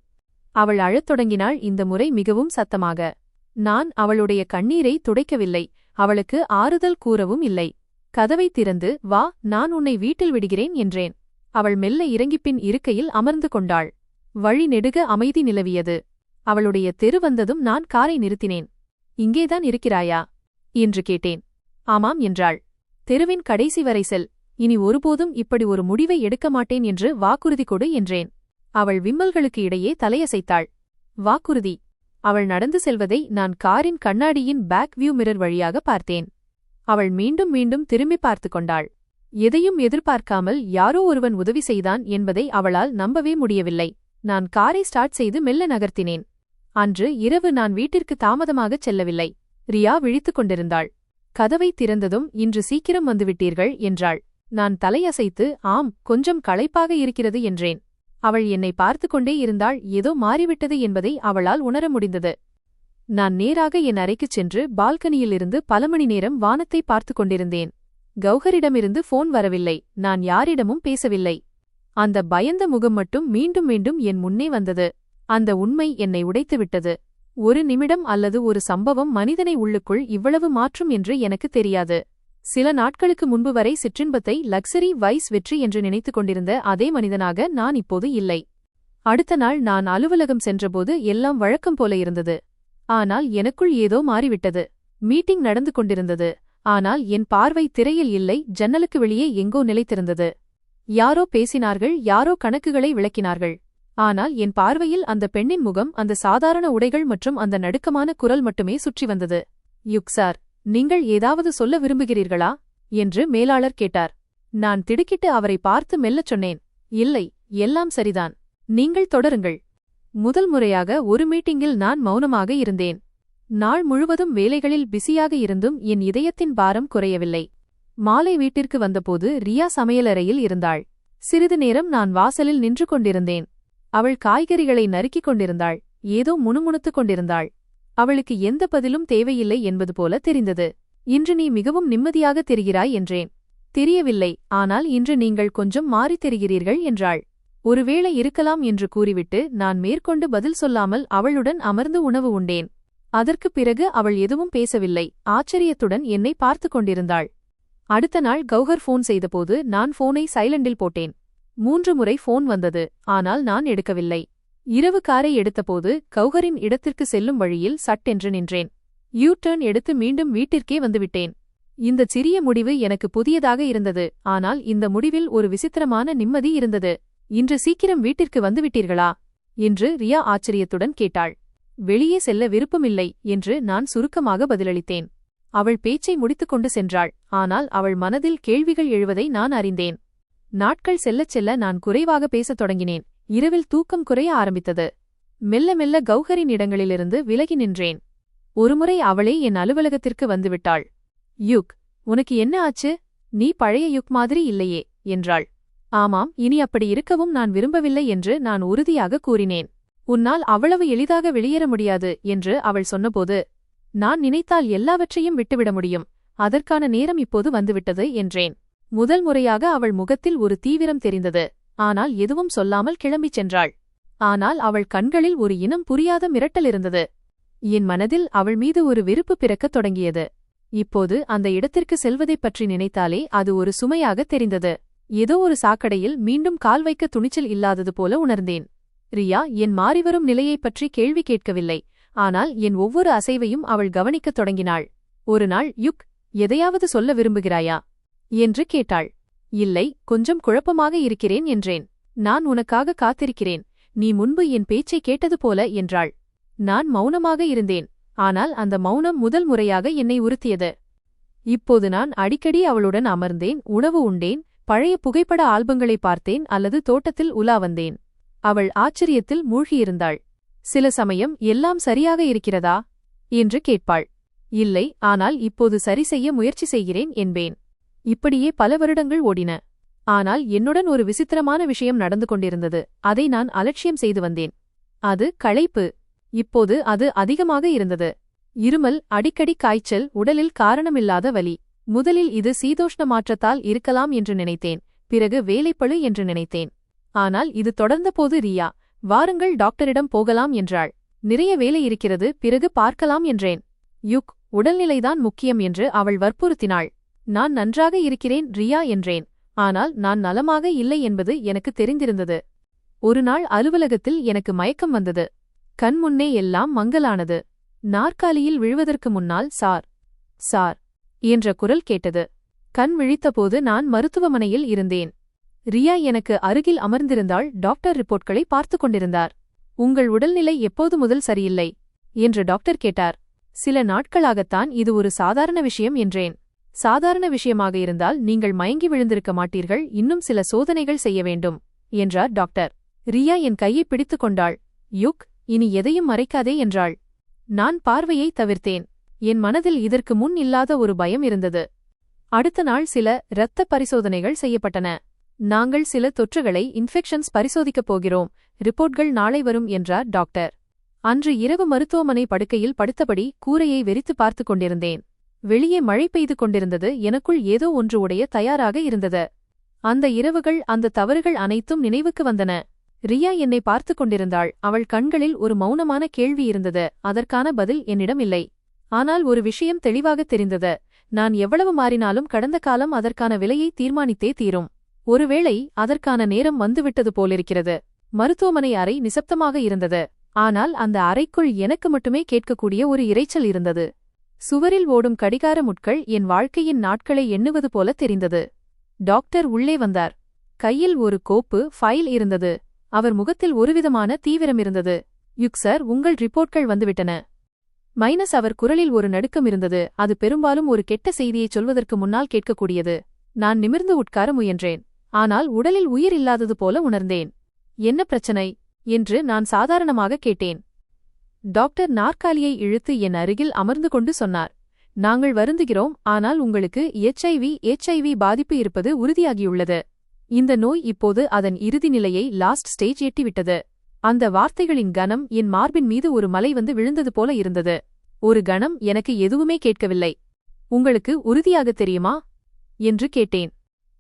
அவள் அழத் தொடங்கினாள், இந்த முறை மிகவும் சத்தமாக. நான் அவளுடைய கண்ணீரை துடைக்கவில்லை. அவளுக்கு ஆறுதல் கூறவும் இல்லை. கதவை திறந்து, வா, நான் உன்னை வீட்டில் விடுகிறேன் என்றேன். அவள் மெல்ல இறங்கிப்பின் இருக்கையில் அமர்ந்து கொண்டாள். வழி நெடுக அமைதி நிலவியது. அவளுடைய தெரு வந்ததும் நான் காரை நிறுத்தினேன். இங்கேதான் இருக்கிறாயா என்று கேட்டேன். ஆமாம் என்றாள். தெருவின் கடைசி வரை செல். இனி ஒருபோதும் இப்படி ஒரு முடிவை எடுக்க மாட்டேன் என்று வாக்குறுதி கொடு என்றேன். அவள் விம்மல்களுக்கு இடையே தலையசைத்தாள். வாக்குறுதி. அவள் நடந்து செல்வதை நான் காரின் கண்ணாடியின் பேக் வியூ மிரர் வழியாக பார்த்தேன். அவள் மீண்டும் மீண்டும் திரும்பி பார்த்து கொண்டாள். எதையும் எதிர்பார்க்காமல் யாரோ ஒருவன் உதவி செய்தான் என்பதை அவளால் நம்பவே முடியவில்லை. நான் காரை ஸ்டார்ட் செய்து மெல்ல நகர்த்தினேன். அன்று இரவு நான் வீட்டிற்கு தாமதமாகச் செல்லவில்லை. ரியா விழித்துக் கொண்டிருந்தாள். கதவை திறந்ததும் இன்று சீக்கிரம் வந்துவிட்டீர்கள் என்றாள். நான் தலையசைத்து ஆம், கொஞ்சம் களைப்பாக இருக்கிறது என்றேன். அவள் என்னை பார்த்து கொண்டே இருந்தாள். ஏதோ மாறிவிட்டது என்பதை அவளால் உணர முடிந்தது. நான் நேராக என் அறைக்குச் சென்று பால்கனியிலிருந்து பல மணி நேரம் வானத்தை பார்த்து கொண்டிருந்தேன். கௌஹரிடமிருந்து போன் வரவில்லை. நான் யாரிடமும் பேசவில்லை. அந்த பயந்த முகம் மட்டும் மீண்டும் மீண்டும் என் முன்னே வந்தது. அந்த உண்மை என்னை உடைத்துவிட்டது. ஒரு நிமிடம் அல்லது ஒரு சம்பவம் மனிதனை உள்ளுக்குள் இவ்வளவு மாற்றும் என்று எனக்கு தெரியாது. சில நாட்களுக்கு முன்பு வரை சிற்றின்பத்தை லக்ஸரி வைஸ் வெற்றி என்று நினைத்துக் கொண்டிருந்த அதே மனிதனாக நான் இப்போது இல்லை. அடுத்த நாள் நான் அலுவலகம் சென்றபோது எல்லாம் வழக்கம் போல இருந்தது. ஆனால் எனக்குள் ஏதோ மாறிவிட்டது. மீட்டிங் நடந்து கொண்டிருந்தது. ஆனால் என் பார்வை திரையில் இல்லை, ஜன்னலுக்கு வெளியே எங்கோ நிலைத்திருந்தது. யாரோ பேசினார்கள், யாரோ கணக்குகளை விளக்கினார்கள். ஆனால் என் பார்வையில் அந்த பெண்ணின் முகம், அந்த சாதாரண உடைகள் மற்றும் அந்த நடுக்கமான குரல் மட்டுமே சுற்றி வந்தது. யுக் சார், நீங்கள் ஏதாவது சொல்ல விரும்புகிறீர்களா என்று மேலாளர் கேட்டார். நான் திடுக்கிட்டு அவரை பார்த்து மெல்லச் சொன்னேன். இல்லை, எல்லாம் சரிதான். நீங்கள் தொடருங்கள். முதல் முறையாக ஒரு மீட்டிங்கில் நான் மௌனமாக இருந்தேன். நாள் முழுவதும் வேலைகளில் பிஸியாக இருந்தும் என் இதயத்தின் பாரம் குறையவில்லை. மாலை வீட்டிற்கு வந்தபோது ரியா சமையலறையில் இருந்தாள். சிறிது நேரம் நான் வாசலில் நின்று கொண்டிருந்தேன். அவள் காய்கறிகளை நறுக்கிக் கொண்டிருந்தாள். ஏதோ முணுமுணுத்துக் கொண்டிருந்தாள். அவளுக்கு எந்த பதிலும் தேவையில்லை என்பது போல தெரிந்தது. இன்று நீ மிகவும் நிம்மதியாக தெரிகிறாய் என்றேன். தெரியவில்லை, ஆனால் இன்று நீங்கள் கொஞ்சம் மாறித் தெரிகிறீர்கள் என்றாள். ஒருவேளை இருக்கலாம் என்று கூறிவிட்டு நான் மேற்கொண்டு பதில் சொல்லாமல் அவளுடன் அமர்ந்து உணவு உண்டேன். அதற்குப் பிறகு அவள் எதுவும் பேசவில்லை. ஆச்சரியத்துடன் என்னை பார்த்து கொண்டிருந்தாள். அடுத்த நாள் கௌஹர் போன் செய்தபோது நான் போனை சைலண்டில் போட்டேன். 3 முறை போன் வந்தது, ஆனால் நான் எடுக்கவில்லை. இரவு காரை எடுத்தபோது கௌஹரின் இடத்திற்கு செல்லும் வழியில் சட்டென்று நின்றேன். யூ டர்ன் எடுத்து மீண்டும் வீட்டிற்கே வந்துவிட்டேன். இந்த சிறிய முடிவு எனக்கு புதியதாக இருந்தது. ஆனால் இந்த முடிவில் ஒரு விசித்திரமான நிம்மதி இருந்தது. இன்று சீக்கிரம் வீட்டிற்கு வந்துவிட்டீர்களா என்று ரியா ஆச்சரியத்துடன் கேட்டாள். வெளியே செல்ல விருப்பமில்லை என்று நான் சுருக்கமாக பதிலளித்தேன். அவள் பேச்சை முடித்துக்கொண்டு சென்றாள். ஆனால் அவள் மனதில் கேள்விகள் எழுவதை நான் அறிந்தேன். நாட்கள் செல்லச் செல்ல நான் குறைவாக பேசத் தொடங்கினேன். இரவில் தூக்கம் குறைய ஆரம்பித்தது. மெல்ல மெல்ல கௌஹரின் இடங்களிலிருந்து விலகி நின்றேன். ஒருமுறை அவளே என் அலுவலகத்திற்கு வந்துவிட்டாள். யுக், உனக்கு என்ன ஆச்சு? நீ பழைய யுக் மாதிரி இல்லையே என்றாள். ஆமாம், இனி அப்படி இருக்கவும் நான் விரும்பவில்லை என்று நான் உறுதியாக கூறினேன். உன்னால் அவ்வளவு எளிதாக வெளியேற முடியாது என்று அவள் சொன்னபோது, நான் நினைத்தால் எல்லாவற்றையும் விட்டுவிட முடியும். அதற்கான நேரம் இப்போது வந்துவிட்டது என்றேன். முதல் முறையாக அவள் முகத்தில் ஒரு தீவிரம் தெரிந்தது. ஆனால் எதுவும் சொல்லாமல் கிளம்பிச் சென்றாள். ஆனால் அவள் கண்களில் ஒரு இனம் புரியாத மிரட்டல் இருந்தது. என் மனதில் அவள் மீது ஒரு வெறுப்பு பிறக்கத் தொடங்கியது. இப்போது அந்த இடத்திற்கு செல்வதைப் பற்றி நினைத்தாலே அது ஒரு சுமையாக தெரிந்தது. ஏதோ ஒரு சாக்கடையில் மீண்டும் கால் வைக்க துணிச்சல் இல்லாதது போல உணர்ந்தேன். ரியா என் மாறிவரும் நிலையைப் பற்றி கேள்வி கேட்கவில்லை. ஆனால் என் ஒவ்வொரு அசைவையும் அவள் கவனிக்கத் தொடங்கினாள். ஒரு நாள், யுக், எதையாவது சொல்ல விரும்புகிறாயா என்று கேட்டாள். இல்லை, கொஞ்சம் குழப்பமாக இருக்கிறேன் என்றேன். நான் உனக்காக காத்திருக்கிறேன். நீ முன்பு என் பேச்சை கேட்டது போல என்றாள். நான் மௌனமாக இருந்தேன். ஆனால் அந்த மௌனம் முதல் முறையாக என்னை உறுத்தியது. இப்போது நான் அடிக்கடி அவளுடன் அமர்ந்தேன், உணவு உண்டேன், பழைய புகைப்பட ஆல்பங்களை பார்த்தேன் அல்லது தோட்டத்தில் உலா வந்தேன். அவள் ஆச்சரியத்தில் மூழ்கியிருந்தாள். சில சமயம் எல்லாம் சரியாக இருக்கிறதா என்று கேட்பாள். இல்லை, ஆனால் இப்போது சரி செய்ய முயற்சி செய்கிறேன் என்பேன். இப்படியே பல வருடங்கள் ஓடின. ஆனால் என்னுடன் ஒரு விசித்திரமான விஷயம் நடந்து கொண்டிருந்தது. அதை நான் அலட்சியம் செய்து வந்தேன். அது களைப்பு. இப்போது அது அதிகமாக இருந்தது. இருமல், அடிக்கடி காய்ச்சல், உடலில் காரணமில்லாத வலி. முதலில் இது சீதோஷ்ண மாற்றத்தால் இருக்கலாம் என்று நினைத்தேன். பிறகு வேலைப்பளு என்று நினைத்தேன். ஆனால் இது தொடர்ந்தபோது ரியா, வாருங்கள் டாக்டரிடம் போகலாம் என்றாள். நிறைய வேலை இருக்கிறது, பிறகு பார்க்கலாம் என்றேன். யுக், உடல்நிலைதான் முக்கியம் என்று அவள் வற்புறுத்தினாள். நான் நன்றாக இருக்கிறேன் ரியா என்றேன். ஆனால் நான் நலமாக இல்லை என்பது எனக்கு தெரிந்திருந்தது. ஒரு நாள் அலுவலகத்தில் எனக்கு மயக்கம் வந்தது. கண் முன்னே எல்லாம் மங்கலானது. நாற்காலியில் விழுவதற்கு முன்னால் சார் என்ற குரல் கேட்டது. கண் விழித்தபோது நான் மருத்துவமனையில் இருந்தேன். ரியா எனக்கு அருகில் அமர்ந்திருந்தாள். டாக்டர் ரிப்போர்ட்களை பார்த்துக் கொண்டிருந்தார். உங்கள் உடல்நிலை எப்போது முதல் சரியில்லை என்று டாக்டர் கேட்டார். சில நாட்களாகத்தான், இது ஒரு சாதாரண விஷயம் என்றேன். சாதாரண விஷயமாக இருந்தால் நீங்கள் மயங்கி விழுந்திருக்க மாட்டீர்கள், இன்னும் சில சோதனைகள் செய்ய வேண்டும் என்றார் டாக்டர். ரியா என் கையை பிடித்துக் கொண்டாள். யுக், இனி எதையும் மறைக்காதே என்றாள். நான் பார்வையை தவிர்த்தேன். என் மனதில் இதற்கு முன் இல்லாத ஒரு பயம் இருந்தது. அடுத்த நாள் சில இரத்த பரிசோதனைகள் செய்யப்பட்டன. நாங்கள் சில தொற்றுகளை இன்ஃபெக்ஷன்ஸ் பரிசோதிக்கப் போகிறோம், ரிப்போர்ட்கள் நாளை வரும் என்றார் டாக்டர். அன்று இரவு மருத்துவமனை படுக்கையில் படுத்தபடி கூரையை வெறித்து பார்த்துக் கொண்டிருந்தேன். வெளியே மழை பெய்து கொண்டிருந்தது. எனக்குள் ஏதோ ஒன்று உடைய தயாராக இருந்தது. அந்த இரவுகள், அந்த தவறுகள் அனைத்தும் நினைவுக்கு வந்தன. ரியா என்னை பார்த்துக் கொண்டிருந்தாள். அவள் கண்களில் ஒரு மௌனமான கேள்வி இருந்தது. அதற்கான பதில் என்னிடம் இல்லை. ஆனால் ஒரு விஷயம் தெளிவாகத் தெரிந்தது. நான் எவ்வளவு மாறினாலும் கடந்த காலம் அதற்கான விலையை தீர்மானித்தே தீரும். ஒருவேளை அதற்கான நேரம் வந்துவிட்டது போலிருக்கிறது. மருத்துவமனை அறை நிசப்தமாக இருந்தது. ஆனால் அந்த அறைக்குள் எனக்கு மட்டுமே கேட்கக்கூடிய ஒரு இரைச்சல் இருந்தது. சுவரில் ஓடும் கடிகார முட்கள் என் வாழ்க்கையின் நாட்களை எண்ணுவது போல தெரிந்தது. டாக்டர் உள்ளே வந்தார். கையில் ஒரு கோப்பு ஃபைல் இருந்தது. அவர் முகத்தில் ஒருவிதமான தீவிரம் இருந்தது. யுக் சார், உங்கள் ரிப்போர்ட்கள் வந்துவிட்டன. அவர் குரலில் ஒரு நடுக்கம் இருந்தது. அது பெரும்பாலும் ஒரு கெட்ட செய்தியைச் சொல்வதற்கு முன்னால் கேட்கக்கூடியது. நான் நிமிர்ந்து உட்கார முயன்றேன். ஆனால் உடலில் உயிர் இல்லாதது போல உணர்ந்தேன். என்ன பிரச்சனை என்று நான் சாதாரணமாக கேட்டேன். டாக்டர் நாற்காலியை இழுத்து என் அருகில் அமர்ந்து கொண்டு சொன்னார். நாங்கள் வருந்துகிறோம், ஆனால் உங்களுக்கு HIV பாதிப்பு இருப்பது உறுதியாகியுள்ளது. இந்த நோய் இப்போது அதன் இறுதி நிலையை லாஸ்ட் ஸ்டேஜ் எட்டிவிட்டது. அந்த வார்த்தைகளின் கனம் என் மார்பின் மீது ஒரு மலை வந்து விழுந்தது போல இருந்தது. ஒரு கணம் எனக்கு எதுவுமே கேட்கவில்லை. உங்களுக்கு உறுதியாகத் தெரியுமா என்று கேட்டேன்.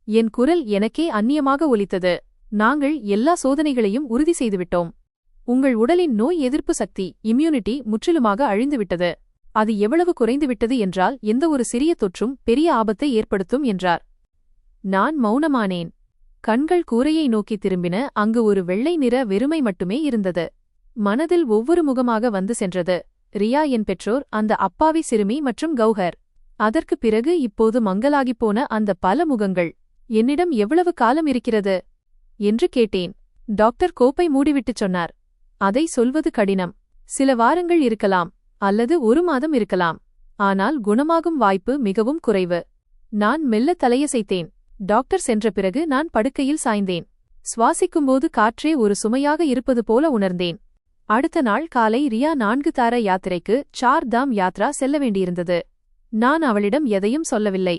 என் குரல் எனக்கே அந்நியமாக ஒலித்தது. நாங்கள் எல்லா சோதனைகளையும் உறுதி செய்துவிட்டோம். உங்கள் உடலின் நோய் எதிர்ப்பு சக்தி, இம்யூனிட்டி முற்றிலுமாக அழிந்துவிட்டது. அது எவ்வளவு குறைந்துவிட்டது என்றால் எந்த ஒரு சிறிய தொற்றும் பெரிய ஆபத்தை ஏற்படுத்தும் என்றார். நான் மௌனமானேன். கண்கள் கூரையை நோக்கி திரும்பின. அங்கு ஒரு வெள்ளை நிற வெறுமை மட்டுமே இருந்தது. மனதில் ஒவ்வொரு முகமாக வந்து சென்றது. ரியா, என் பெற்றோர், அந்த அப்பாவி சிறுமி மற்றும் கௌஹர். அதற்குப் பிறகு இப்போது மங்கலாகிப்போன அந்த பல முகங்கள். என்னிடம் எவ்வளவு காலம் இருக்கிறது என்று கேட்டேன். டாக்டர் கோப்பை மூடிவிட்டுச் சொன்னார். அதை சொல்வது கடினம். சில வாரங்கள் இருக்கலாம், அல்லது ஒரு மாதம் இருக்கலாம். ஆனால் குணமாகும் வாய்ப்பு மிகவும் குறைவு. நான் மெல்ல தலையசைத்தேன். டாக்டர் சென்ற பிறகு நான் படுக்கையில் சாய்ந்தேன். சுவாசிக்கும்போது காற்றே ஒரு சுமையாக இருப்பது போல உணர்ந்தேன். அடுத்த நாள் காலை ரியா 4 தார யாத்திரைக்கு, 4 தாம் யாத்ரா செல்ல வேண்டியிருந்தது. நான் அவளிடம் எதையும் சொல்லவில்லை.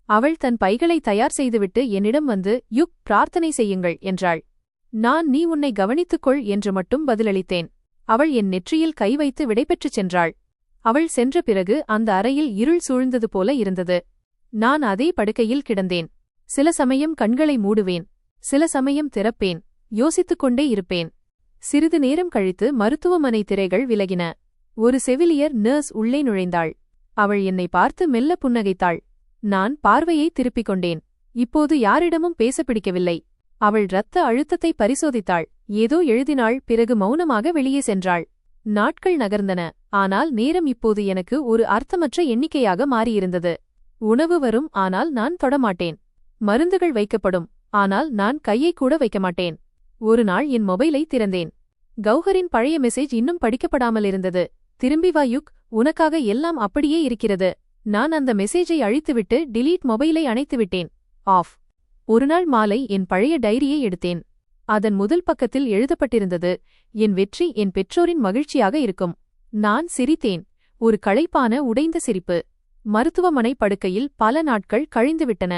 அவள் தன் பைகளை தயார் செய்துவிட்டு என்னிடம் வந்து, யுக், பிரார்த்தனை செய்யுங்கள் என்றாள். நீ உன்னை கவனித்துக்கொள் என்று மட்டும் பதிலளித்தேன். அவள் என் நெற்றியில் கை வைத்து விடைபெற்றுச் சென்றாள். அவள் சென்ற பிறகு அந்த அறையில் இருள் சூழ்ந்தது போல இருந்தது. நான் அதே படுக்கையில் கிடந்தேன். சில சமயம் கண்களை மூடுவேன், சில சமயம் திறப்பேன், யோசித்துக் கொண்டே இருப்பேன். சிறிது நேரம் கழித்து மருத்துவமனை திரைகள் விலகின. ஒரு செவிலியர் நர்ஸ் உள்ளே நுழைந்தாள். அவள் என்னை பார்த்து மெல்ல புன்னகைத்தாள். நான் பார்வையை திருப்பிக் கொண்டேன். இப்போது யாரிடமும் பேச பிடிக்கவில்லை. அவள் இரத்த அழுத்தத்தை பரிசோதித்தாள். ஏதோ எழுதினாள். பிறகு மௌனமாக வெளியே சென்றாள். நாட்கள் நகர்ந்தன. ஆனால் நேரம் இப்போது எனக்கு ஒரு அர்த்தமற்ற எண்ணிக்கையாக மாறியிருந்தது. உணவு வரும், ஆனால் நான் தொடமாட்டேன். மருந்துகள் வைக்கப்படும், ஆனால் நான் கையை கூட வைக்க மாட்டேன். ஒரு நாள் என் மொபைலை திறந்தேன். கௌஹரின் பழைய மெசேஜ் இன்னும் படிக்கப்படாமல் இருந்தது. திரும்பி வா யுக், உனக்காக எல்லாம் அப்படியே இருக்கிறது. நான் அந்த மெசேஜை அழித்துவிட்டு டிலீட் மொபைலை அணைத்துவிட்டேன். ஆஃப். ஒருநாள் மாலை என் பழைய டைரியை எடுத்தேன். அதன் முதல் பக்கத்தில் எழுதப்பட்டிருந்தது, என் வெற்றி என் பெற்றோரின் மகிழ்ச்சியாக இருக்கும். நான் சிரித்தேன். ஒரு களைப்பான உடைந்த சிரிப்பு. மருத்துவமனை படுக்கையில் பல நாட்கள் கழிந்துவிட்டன.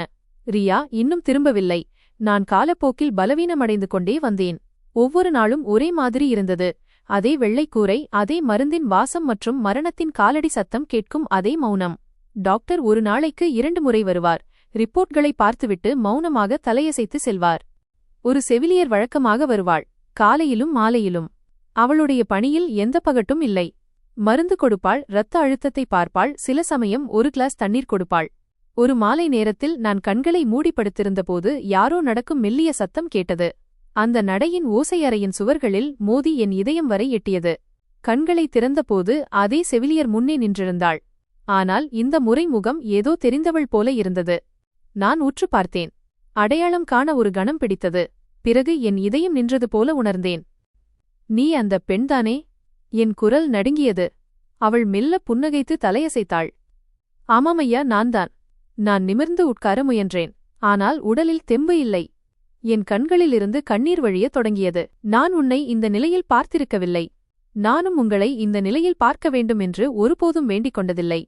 ரியா இன்னும் திரும்பவில்லை. நான் காலப்போக்கில் பலவீனமடைந்து கொண்டே வந்தேன். ஒவ்வொரு நாளும் ஒரே மாதிரி இருந்தது. அதே வெள்ளைக்கூரை, அதே மருந்தின் வாசம் மற்றும் மரணத்தின் காலடி சத்தம் கேட்கும் அதே மௌனம். டாக்டர் ஒரு நாளைக்கு 2 முறை வருவார். ரிப்போர்ட்களை பார்த்துவிட்டு மௌனமாக தலையசைத்து செல்வார். ஒரு செவிலியர் வழக்கமாக வருவாள், காலையிலும் மாலையிலும். அவளுடைய பணியில் எந்த பகட்டும் இல்லை. மருந்து கொடுப்பாள், இரத்த அழுத்தத்தை பார்ப்பாள், சில சமயம் ஒரு கிளாஸ் தண்ணீர் கொடுப்பாள். ஒரு மாலை நேரத்தில் நான் கண்களை மூடி படுத்திருந்தபோது யாரோ நடக்கும் மெல்லிய சத்தம் கேட்டது. அந்த நடையின் ஓசை அறையின் சுவர்களில் மோதி என் இதயம் வரை எட்டியது. கண்களை திறந்தபோது அதே செவிலியர் முன்னே நின்றிருந்தாள். ஆனால் இந்த முறை முகம் ஏதோ தெரிந்தவள் போல இருந்தது. நான் உற்று பார்த்தேன். அடையாளம் காண ஒரு கணம் பிடித்தது. பிறகு என் இதயம் நின்றது போல உணர்ந்தேன். நீ அந்த பெண்தானே? என் குரல் நடுங்கியது. அவள் மெல்ல புன்னகைத்து தலையசைத்தாள். ஆமாமையா, நான்தான். நான் நிமிர்ந்து உட்கார முயன்றேன். ஆனால் உடலில் தெம்பு இல்லை. என் கண்களிலிருந்து கண்ணீர் வழியத் தொடங்கியது. நான் உன்னை இந்த நிலையில் பார்த்திருக்கவில்லை. நானும் உங்களை இந்த நிலையில் பார்க்க வேண்டும் என்று ஒருபோதும் வேண்டிக் கொண்டதில்லை.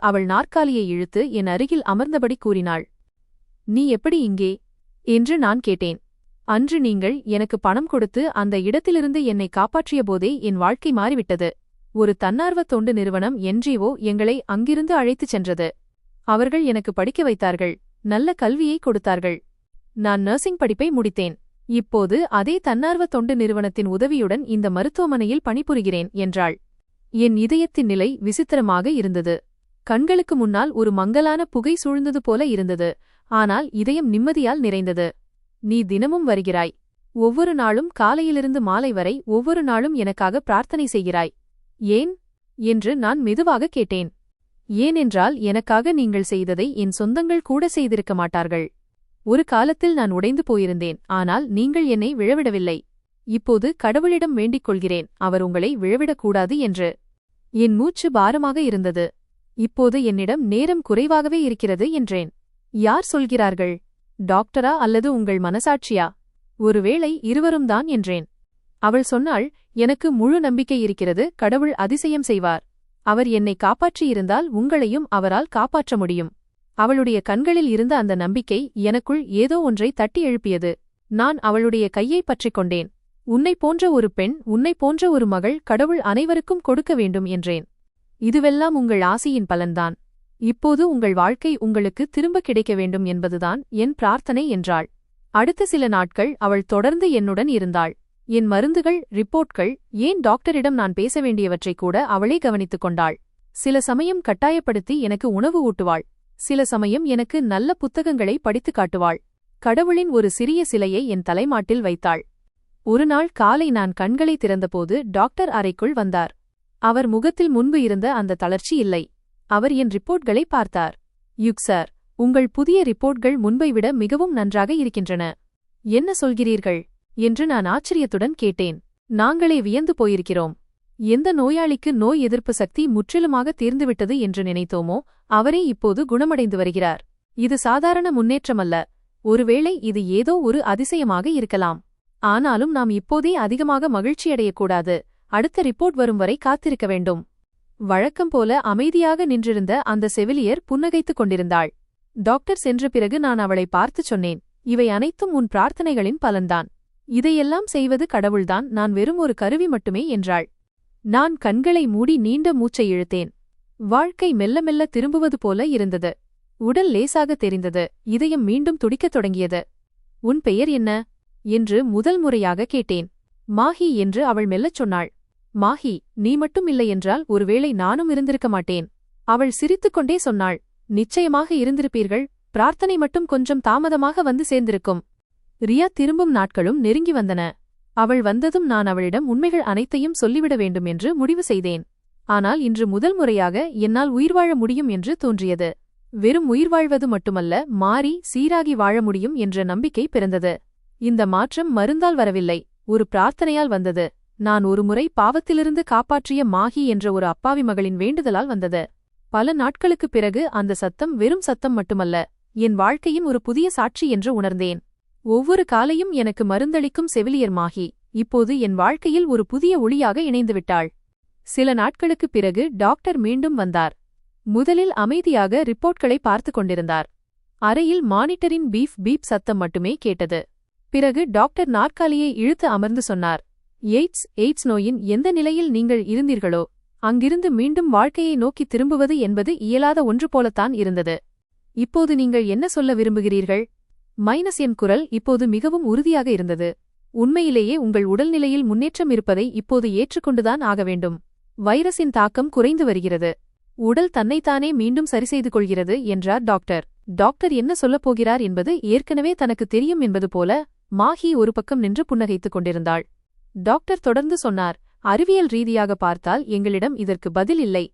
அவள் நாற்காலியை இழுத்து என் அருகில் அமர்ந்தபடி கூறினாள். நீ எப்படி இங்கே என்று நான் கேட்டேன். அன்று நீங்கள் எனக்கு பணம் கொடுத்து அந்த இடத்திலிருந்து என்னை காப்பாற்றிய போதே என் வாழ்க்கை மாறிவிட்டது. ஒரு தன்னார்வ தொண்டு நிறுவனம் NGO எங்களை அங்கிருந்து அழைத்துச் சென்றது. அவர்கள் எனக்கு படிக்க வைத்தார்கள். நல்ல கல்வியை கொடுத்தார்கள். நான் நர்சிங் படிப்பை முடித்தேன். இப்போது அதே தன்னார்வ தொண்டு நிறுவனத்தின் உதவியுடன் இந்த மருத்துவமனையில் பணிபுரிகிறேன் என்றாள். என் இதயத்தின் நிலை விசித்திரமாக இருந்தது. கண்களுக்கு முன்னால் ஒரு மங்கலான புகை சூழ்ந்தது போல இருந்தது. ஆனால் இதயம் நிம்மதியால் நிறைந்தது. நீ தினமும் வருகிறாய். ஒவ்வொரு நாளும் காலையிலிருந்து மாலை வரை ஒவ்வொரு நாளும் எனக்காக பிரார்த்தனை செய்கிறாய். ஏன் என்று நான் மெதுவாக கேட்டேன். ஏனென்றால் எனக்காக நீங்கள் செய்ததை என் சொந்தங்கள் கூட செய்திருக்க மாட்டார்கள். ஒரு காலத்தில் நான் உடைந்து போயிருந்தேன். ஆனால் நீங்கள் என்னை விழவிடவில்லை. இப்போது கடவுளிடம் வேண்டிக் கொள்கிறேன், அவர் உங்களை விழவிடக்கூடாது என்று. என் மூச்சு பாரமாக இருந்தது. இப்போது என்னிடம் நேரம் குறைவாகவே இருக்கிறது என்றேன். யார் சொல்கிறார்கள்? டாக்டரா அல்லது உங்கள் மனசாட்சியா? ஒருவேளை இருவரும் தான் என்றேன். அவள் சொன்னாள், எனக்கு முழு நம்பிக்கை இருக்கிறது. கடவுள் அதிசயம் செய்வார். அவர் என்னை காப்பாற்றியிருந்தால் உங்களையும் அவரால் காப்பாற்ற முடியும். அவளுடைய கண்களில் இருந்த அந்த நம்பிக்கை எனக்குள் ஏதோ ஒன்றை தட்டி எழுப்பியது. நான் அவளுடைய கையை பற்றிக் கொண்டேன். உன்னை போன்ற ஒரு பெண், உன்னை போன்ற ஒரு மகள் கடவுள் அனைவருக்கும் கொடுக்க வேண்டும் என்றேன். இதுவெல்லாம் உங்கள் ஆசையின் பலன்தான். இப்போது உங்கள் வாழ்க்கை உங்களுக்கு திரும்ப கிடைக்க வேண்டும் என்பதுதான் என் பிரார்த்தனை என்றாள். அடுத்த சில நாட்கள் அவள் தொடர்ந்து என்னுடன் இருந்தாள். என் மருந்துகள், ரிப்போர்ட்கள், ஏன் டாக்டரிடம் நான் பேச வேண்டியவற்றை கூட அவளே கவனித்துக் கொண்டாள். சில சமயம் கட்டாயப்படுத்தி எனக்கு உணவு ஊட்டுவாள். சில சமயம் எனக்கு நல்ல புத்தகங்களை படித்துக் காட்டுவாள். கடவுளின் ஒரு சிறிய சிலையை என் தலைமாட்டில் வைத்தாள். ஒருநாள் காலை நான் கண்களை திறந்தபோது டாக்டர் அறைக்குள் வந்தார். அவர் முகத்தில் முன்பு இருந்த அந்த தளர்ச்சி இல்லை. அவர் என் ரிப்போர்ட்களை பார்த்தார். சார், உங்கள் புதிய ரிப்போர்ட்கள் முன்பை விட மிகவும் நன்றாக இருக்கின்றன. என்ன சொல்கிறீர்கள் என்று நான் ஆச்சரியத்துடன் கேட்டேன். நாங்களே வியந்து போயிருக்கிறோம். எந்த நோயாளிக்கு நோய் எதிர்ப்பு சக்தி முற்றிலுமாக தீர்ந்துவிட்டது என்று நினைத்தோமோ அவரே இப்போது குணமடைந்து வருகிறார். இது சாதாரண முன்னேற்றமல்ல. ஒருவேளை இது ஏதோ ஒரு அதிசயமாக இருக்கலாம். ஆனாலும் நாம் இப்போதே அதிகமாக மகிழ்ச்சியடையக்கூடாது. அடுத்த ரிப்போர்ட் வரும் வரை காத்திருக்க வேண்டும். வழக்கம் போல அமைதியாக நின்றிருந்த அந்த செவிலியர் புன்னகைத்துக் கொண்டிருந்தாள். டாக்டர் சென்ற பிறகு நான் அவளை பார்த்துச் சொன்னேன், இவை அனைத்தும் உன் பிரார்த்தனைகளின் பலன்தான். இதையெல்லாம் செய்வது கடவுள்தான், நான் வெறும் ஒரு கருவி மட்டுமே என்றாள். நான் கண்களை மூடி நீண்ட மூச்சை இழுத்தேன். வாழ்க்கை மெல்ல மெல்ல திரும்புவது போல இருந்தது. உடல் லேசாக தெரிந்தது. இதயம் மீண்டும் துடிக்கத் தொடங்கியது. உன் பெயர் என்ன என்று முதல் முறையாக கேட்டேன். மாஹி என்று அவள் மெல்லச் சொன்னாள். மாஹி, நீ மட்டும் இல்லையென்றால் ஒருவேளை நானும் இருந்திருக்க மாட்டேன். அவள் சிரித்துக்கொண்டே சொன்னாள், நிச்சயமாக இருந்திருப்பீர்கள். பிரார்த்தனை மட்டும் கொஞ்சம் தாமதமாக வந்து சேர்ந்திருக்கும். ரியா திரும்பும் நாட்களும் நெருங்கி வந்தன. அவள் வந்ததும் நான் அவளிடம் உண்மைகள் அனைத்தையும் சொல்லிவிட வேண்டும் என்று முடிவு செய்தேன். ஆனால் இன்று முதல் முறையாக என்னால் உயிர் வாழ முடியும் என்று தோன்றியது. வெறும் உயிர் வாழ்வது மட்டுமல்ல, மாறி சீராகி வாழ முடியும் என்ற நம்பிக்கை பிறந்தது. இந்த மாற்றம் மருந்தால் வரவில்லை, ஒரு பிரார்த்தனையால் வந்தது. நான் ஒருமுறை பாவத்திலிருந்து காப்பாற்றிய மாஹி என்ற ஒரு அப்பாவி மகளின் வேண்டுதலால் வந்தது. பல நாட்களுக்குப் பிறகு அந்த சத்தம் வெறும் சத்தம் மட்டுமல்ல, என் வாழ்க்கையின் ஒரு புதிய சாட்சி என்று உணர்ந்தேன். ஒவ்வொரு காலையும் எனக்கு மருந்தளிக்கும் செவிலியர் மாஹி இப்போது என் வாழ்க்கையில் ஒரு புதிய ஒளியாக இணைந்துவிட்டாள். சில நாட்களுக்குப் பிறகு டாக்டர் மீண்டும் வந்தார். முதலில் அமைதியாக ரிப்போர்ட்களை பார்த்துக் கொண்டிருந்தார். அறையில் மானிட்டரின் பீப் பீப் சத்தம் மட்டுமே கேட்டது. பிறகு டாக்டர் நாற்காலியை இழுத்து அமர்ந்து சொன்னார், எய்ட்ஸ் நோயின் எந்த நிலையில் நீங்கள் இருந்தீர்களோ அங்கிருந்து மீண்டும் வாழ்க்கையை நோக்கி திரும்புவது என்பது இயலாத ஒன்று போலத்தான் இருந்தது. இப்போது நீங்கள் என்ன சொல்ல விரும்புகிறீர்கள்? என் குரல் இப்போது மிகவும் உறுதியாக இருந்தது. உண்மையிலேயே உங்கள் உடல்நிலையில் முன்னேற்றம் இருப்பதை இப்போது ஏற்றுக்கொண்டுதான் ஆக வேண்டும். வைரஸின் தாக்கம் குறைந்து வருகிறது. உடல் தன்னைத்தானே மீண்டும் சரிசெய்து கொள்கிறது என்றார் டாக்டர். டாக்டர் என்ன சொல்லப் போகிறார் என்பது ஏற்கனவே தனக்கு தெரியும் என்பது போல மாஹி ஒரு பக்கம் நின்று புன்னகைத்துக் கொண்டிருந்தாள். டாக்டர் தொடர்ந்து சொன்னார், அறிவியல் ரீதியாக பார்த்தால் எங்களிடம் இதற்கு பதில் இல்லை.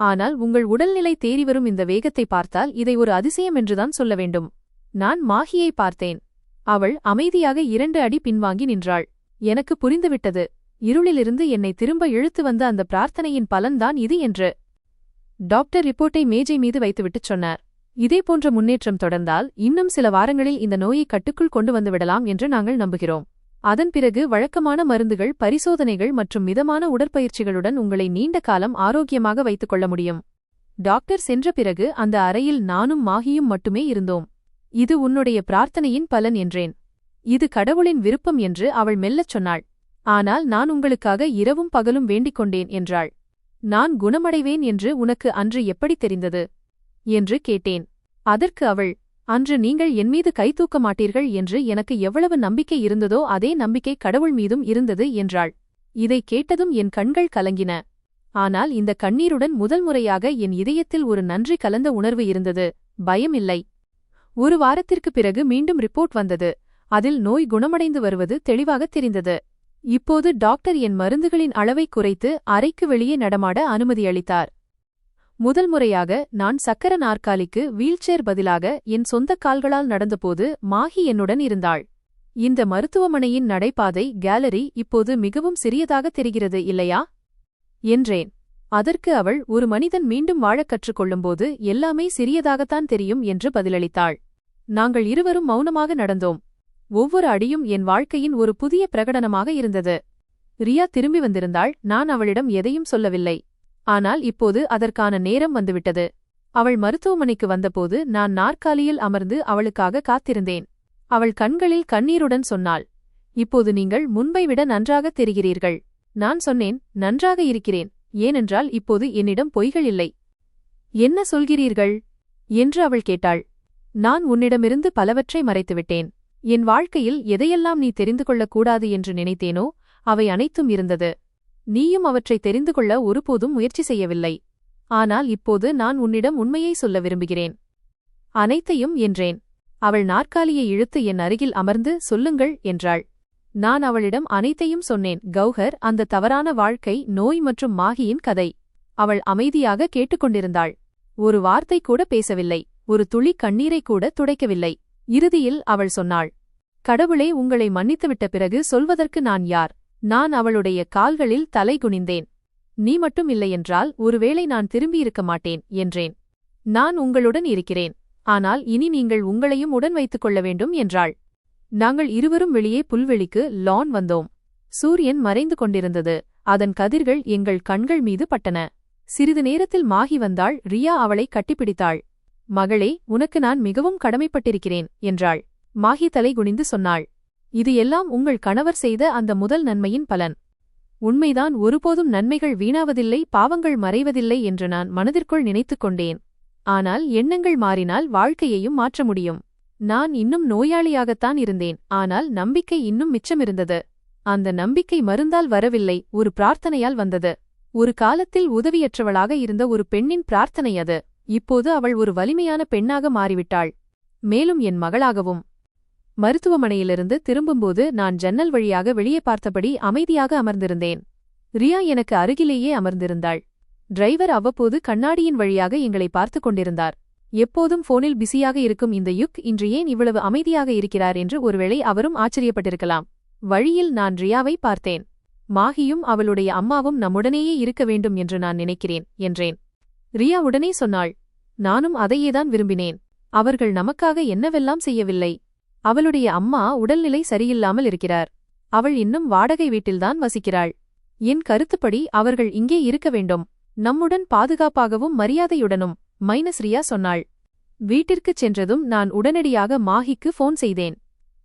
ஆனால் உங்கள் உடல்நிலை தேறிவரும் இந்த வேகத்தை பார்த்தால் இதை ஒரு அதிசயம் என்றுதான் சொல்ல வேண்டும். நான் மாஹியை பார்த்தேன். அவள் அமைதியாக 2 அடி பின்வாங்கி நின்றாள். எனக்கு புரிந்துவிட்டது. இருளிலிருந்து என்னை திரும்ப இழுத்து வந்த அந்த பிரார்த்தனையின் பலன்தான் இது என்று. டாக்டர் ரிப்போர்ட்டை மேஜை மீது வைத்துவிட்டுச் சொன்னார். இதேபோன்ற முன்னேற்றம் தொடர்ந்தால் இன்னும் சில வாரங்களில் இந்த நோயை கட்டுக்குள் கொண்டு வந்துவிடலாம் என்று நாங்கள் நம்புகிறோம். அதன் பிறகு வழக்கமான மருந்துகள், பரிசோதனைகள் மற்றும் மிதமான உடற்பயிற்சிகளுடன் உங்களை நீண்ட காலம் ஆரோக்கியமாக வைத்துக் கொள்ள முடியும். டாக்டர் சென்ற பிறகு அந்த அறையில் நானும் மாஹியும் மட்டுமே இருந்தோம். இது உன்னுடைய பிரார்த்தனையின் பலன் என்றேன். இது கடவுளின் விருப்பம் என்று அவள் மெல்லச் சொன்னாள். ஆனால் நான் உங்களுக்காக இரவும் பகலும் வேண்டிக் கொண்டேன் என்றாள். நான் குணமடைவேன் என்று உனக்கு அன்று எப்படி தெரிந்தது என்று கேட்டேன். அதற்கு அவள், அன்று நீங்கள் என்மீது கை தூக்க மாட்டீர்கள் என்று எனக்கு எவ்வளவு நம்பிக்கை இருந்ததோ அதே நம்பிக்கை கடவுள் மீதும் இருந்தது என்றாள். இதை கேட்டதும் என் கண்கள் கலங்கின. ஆனால் இந்த கண்ணீருடன் முதல் முறையாக என் இதயத்தில் ஒரு நன்றி கலந்த உணர்வு இருந்தது, பயம் இல்லை. 1 வாரத்திற்குப் பிறகு மீண்டும் ரிப்போர்ட் வந்தது. அதில் நோய் குணமடைந்து வருவது தெளிவாகத் தெரிந்தது. இப்போது டாக்டர் என் மருந்துகளின் அளவை குறைத்து அறைக்கு வெளியே நடமாட அனுமதியளித்தார். முதல் முறையாக நான் சக்கர நாற்காலிக்கு வீல்சேர் பதிலாக என் சொந்த கால்களால் நடந்தபோது மாஹி என்னுடன் இருந்தாள். இந்த மருத்துவமனையின் நடைபாதை, கேலரி இப்போது மிகவும் சிறியதாக தெரிகிறது இல்லையா என்றேன். அதற்கு அவள், ஒரு மனிதன் மீண்டும் வாழக் கற்றுக்கொள்ளும்போது எல்லாமே சிறியதாகத்தான் தெரியும் என்று பதிலளித்தாள். நாங்கள் இருவரும் மௌனமாக நடந்தோம். ஒவ்வொரு அடியும் என் வாழ்க்கையின் ஒரு புதிய பிரகடனமாக இருந்தது. ரியா திரும்பி வந்திருந்தாள். நான் அவளிடம் எதையும் சொல்லவில்லை. ஆனால் இப்போது அதற்கான நேரம் வந்துவிட்டது. அவள் மருத்துவமனைக்கு வந்தபோது நான் நாற்காலியில் அமர்ந்து அவளுக்காக காத்திருந்தேன். அவள் கண்களில் கண்ணீருடன் சொன்னாள், இப்போது நீங்கள் முன்பை விட நன்றாகத் தெரிகிறீர்கள். நான் சொன்னேன், நன்றாக இருக்கிறேன், ஏனென்றால் இப்போது என்னிடம் பொய்கள் இல்லை. என்ன சொல்கிறீர்கள் என்று அவள் கேட்டாள். நான் உன்னிடமிருந்து பலவற்றை மறைத்துவிட்டேன். என் வாழ்க்கையில் எதையெல்லாம் நீ தெரிந்து கொள்ளக்கூடாது என்று நினைத்தேனோ அவை அனைத்தும் இருந்தது. நீயும் அவற்றை தெரிந்து கொள்ள ஒருபோதும் முயற்சி செய்யவில்லை. ஆனால் இப்போது நான் உன்னிடம் உண்மையை சொல்ல விரும்புகிறேன். அனைத்தையும் என்றேன். அவள் நாற்காலியை இழுத்து என் அருகில் அமர்ந்து சொல்லுங்கள் என்றாள். நான் அவளிடம் அனைத்தையும் சொன்னேன். கௌஹர், அந்த தவறான வாழ்க்கை, நோய் மற்றும் மாஹியின் கதை. அவள் அமைதியாக கேட்டுக்கொண்டிருந்தாள். ஒரு வார்த்தை கூட பேசவில்லை. ஒரு துளி கண்ணீரை கூட துடைக்கவில்லை. இறுதியில் அவள் சொன்னாள், கடவுளே, உங்களை மன்னித்துவிட்ட பிறகு சொல்வதற்கு நான் யார்? நான் அவளுடைய கால்களில் தலை குனிந்தேன். நீ மட்டும் இல்லையென்றால் ஒருவேளை நான் திரும்பியிருக்க மாட்டேன் என்றேன். நான் உங்களுடன் இருக்கிறேன். ஆனால் இனி நீங்கள் உங்களையும் உடன் வைத்துக் கொள்ள வேண்டும் என்றாள். நாங்கள் இருவரும் வெளியே புல்வெளிக்கு லான் வந்தோம். சூரியன் மறைந்து கொண்டிருந்தது. அதன் கதிர்கள் எங்கள் கண்கள் மீது பட்டன. சிறிது நேரத்தில் மாஹி வந்தாள். ரியா அவளை கட்டிப்பிடித்தாள். மகளே, உனக்கு நான் மிகவும் கடமைப்பட்டிருக்கிறேன் என்றாள். மாஹி தலை குனிந்து சொன்னாள், இது எல்லாம் உங்கள் கணவர் செய்த அந்த முதல் நன்மையின் பலன். உண்மைதான், ஒருபோதும் நன்மைகள் வீணாவதில்லை, பாவங்கள் மறைவதில்லை என்று நான் மனதிற்குள் நினைத்துக் கொண்டேன். ஆனால் எண்ணங்கள் மாறினால் வாழ்க்கையையும் மாற்ற முடியும். நான் இன்னும் நோயாளியாகத்தான் இருந்தேன். ஆனால் நம்பிக்கை இன்னும் மிச்சமிருந்தது. அந்த நம்பிக்கை மருந்தால் வரவில்லை, ஒரு பிரார்த்தனையால் வந்தது. ஒரு காலத்தில் உதவியற்றவளாக இருந்த ஒரு பெண்ணின் பிரார்த்தனை அது. இப்போது அவள் ஒரு வலிமையான பெண்ணாக மாறிவிட்டாள். மேலும் என் மகளாகவும். மருத்துவமனையிலிருந்து திரும்பும்போது நான் ஜன்னல் வழியாக வெளியே பார்த்தபடி அமைதியாக அமர்ந்திருந்தேன். ரியா எனக்கு அருகிலேயே அமர்ந்திருந்தாள். டிரைவர் அவ்வப்போது கண்ணாடியின் வழியாக எங்களை பார்த்துக் கொண்டிருந்தார். எப்போதும் போனில் பிஸியாக இருக்கும் இந்த யுக் இன்று ஏன் இவ்வளவு அமைதியாக இருக்கிறார் என்று ஒருவேளை அவரும் ஆச்சரியப்பட்டிருக்கலாம். வழியில் நான் ரியாவை பார்த்தேன். மாஹியும் அவளுடைய அம்மாவும் நம்முடனேயே இருக்க வேண்டும் என்று நான் நினைக்கிறேன் என்றேன். ரியா உடனே சொன்னாள், நானும் அதையேதான் விரும்பினேன். அவர்கள் நமக்காக என்னவெல்லாம் செய்யவில்லை. அவளுடைய அம்மா உடல்நிலை சரியில்லாமல் இருக்கிறார். அவள் இன்னும் வாடகை வீட்டில்தான் வசிக்கிறாள். என் கருத்துப்படி அவர்கள் இங்கே இருக்க வேண்டும், நம்முடன் பாதுகாப்பாகவும் மரியாதையுடனும். ரியா சொன்னாள். வீட்டிற்குச் சென்றதும் நான் உடனடியாக மாஹிக்கு ஃபோன் செய்தேன்.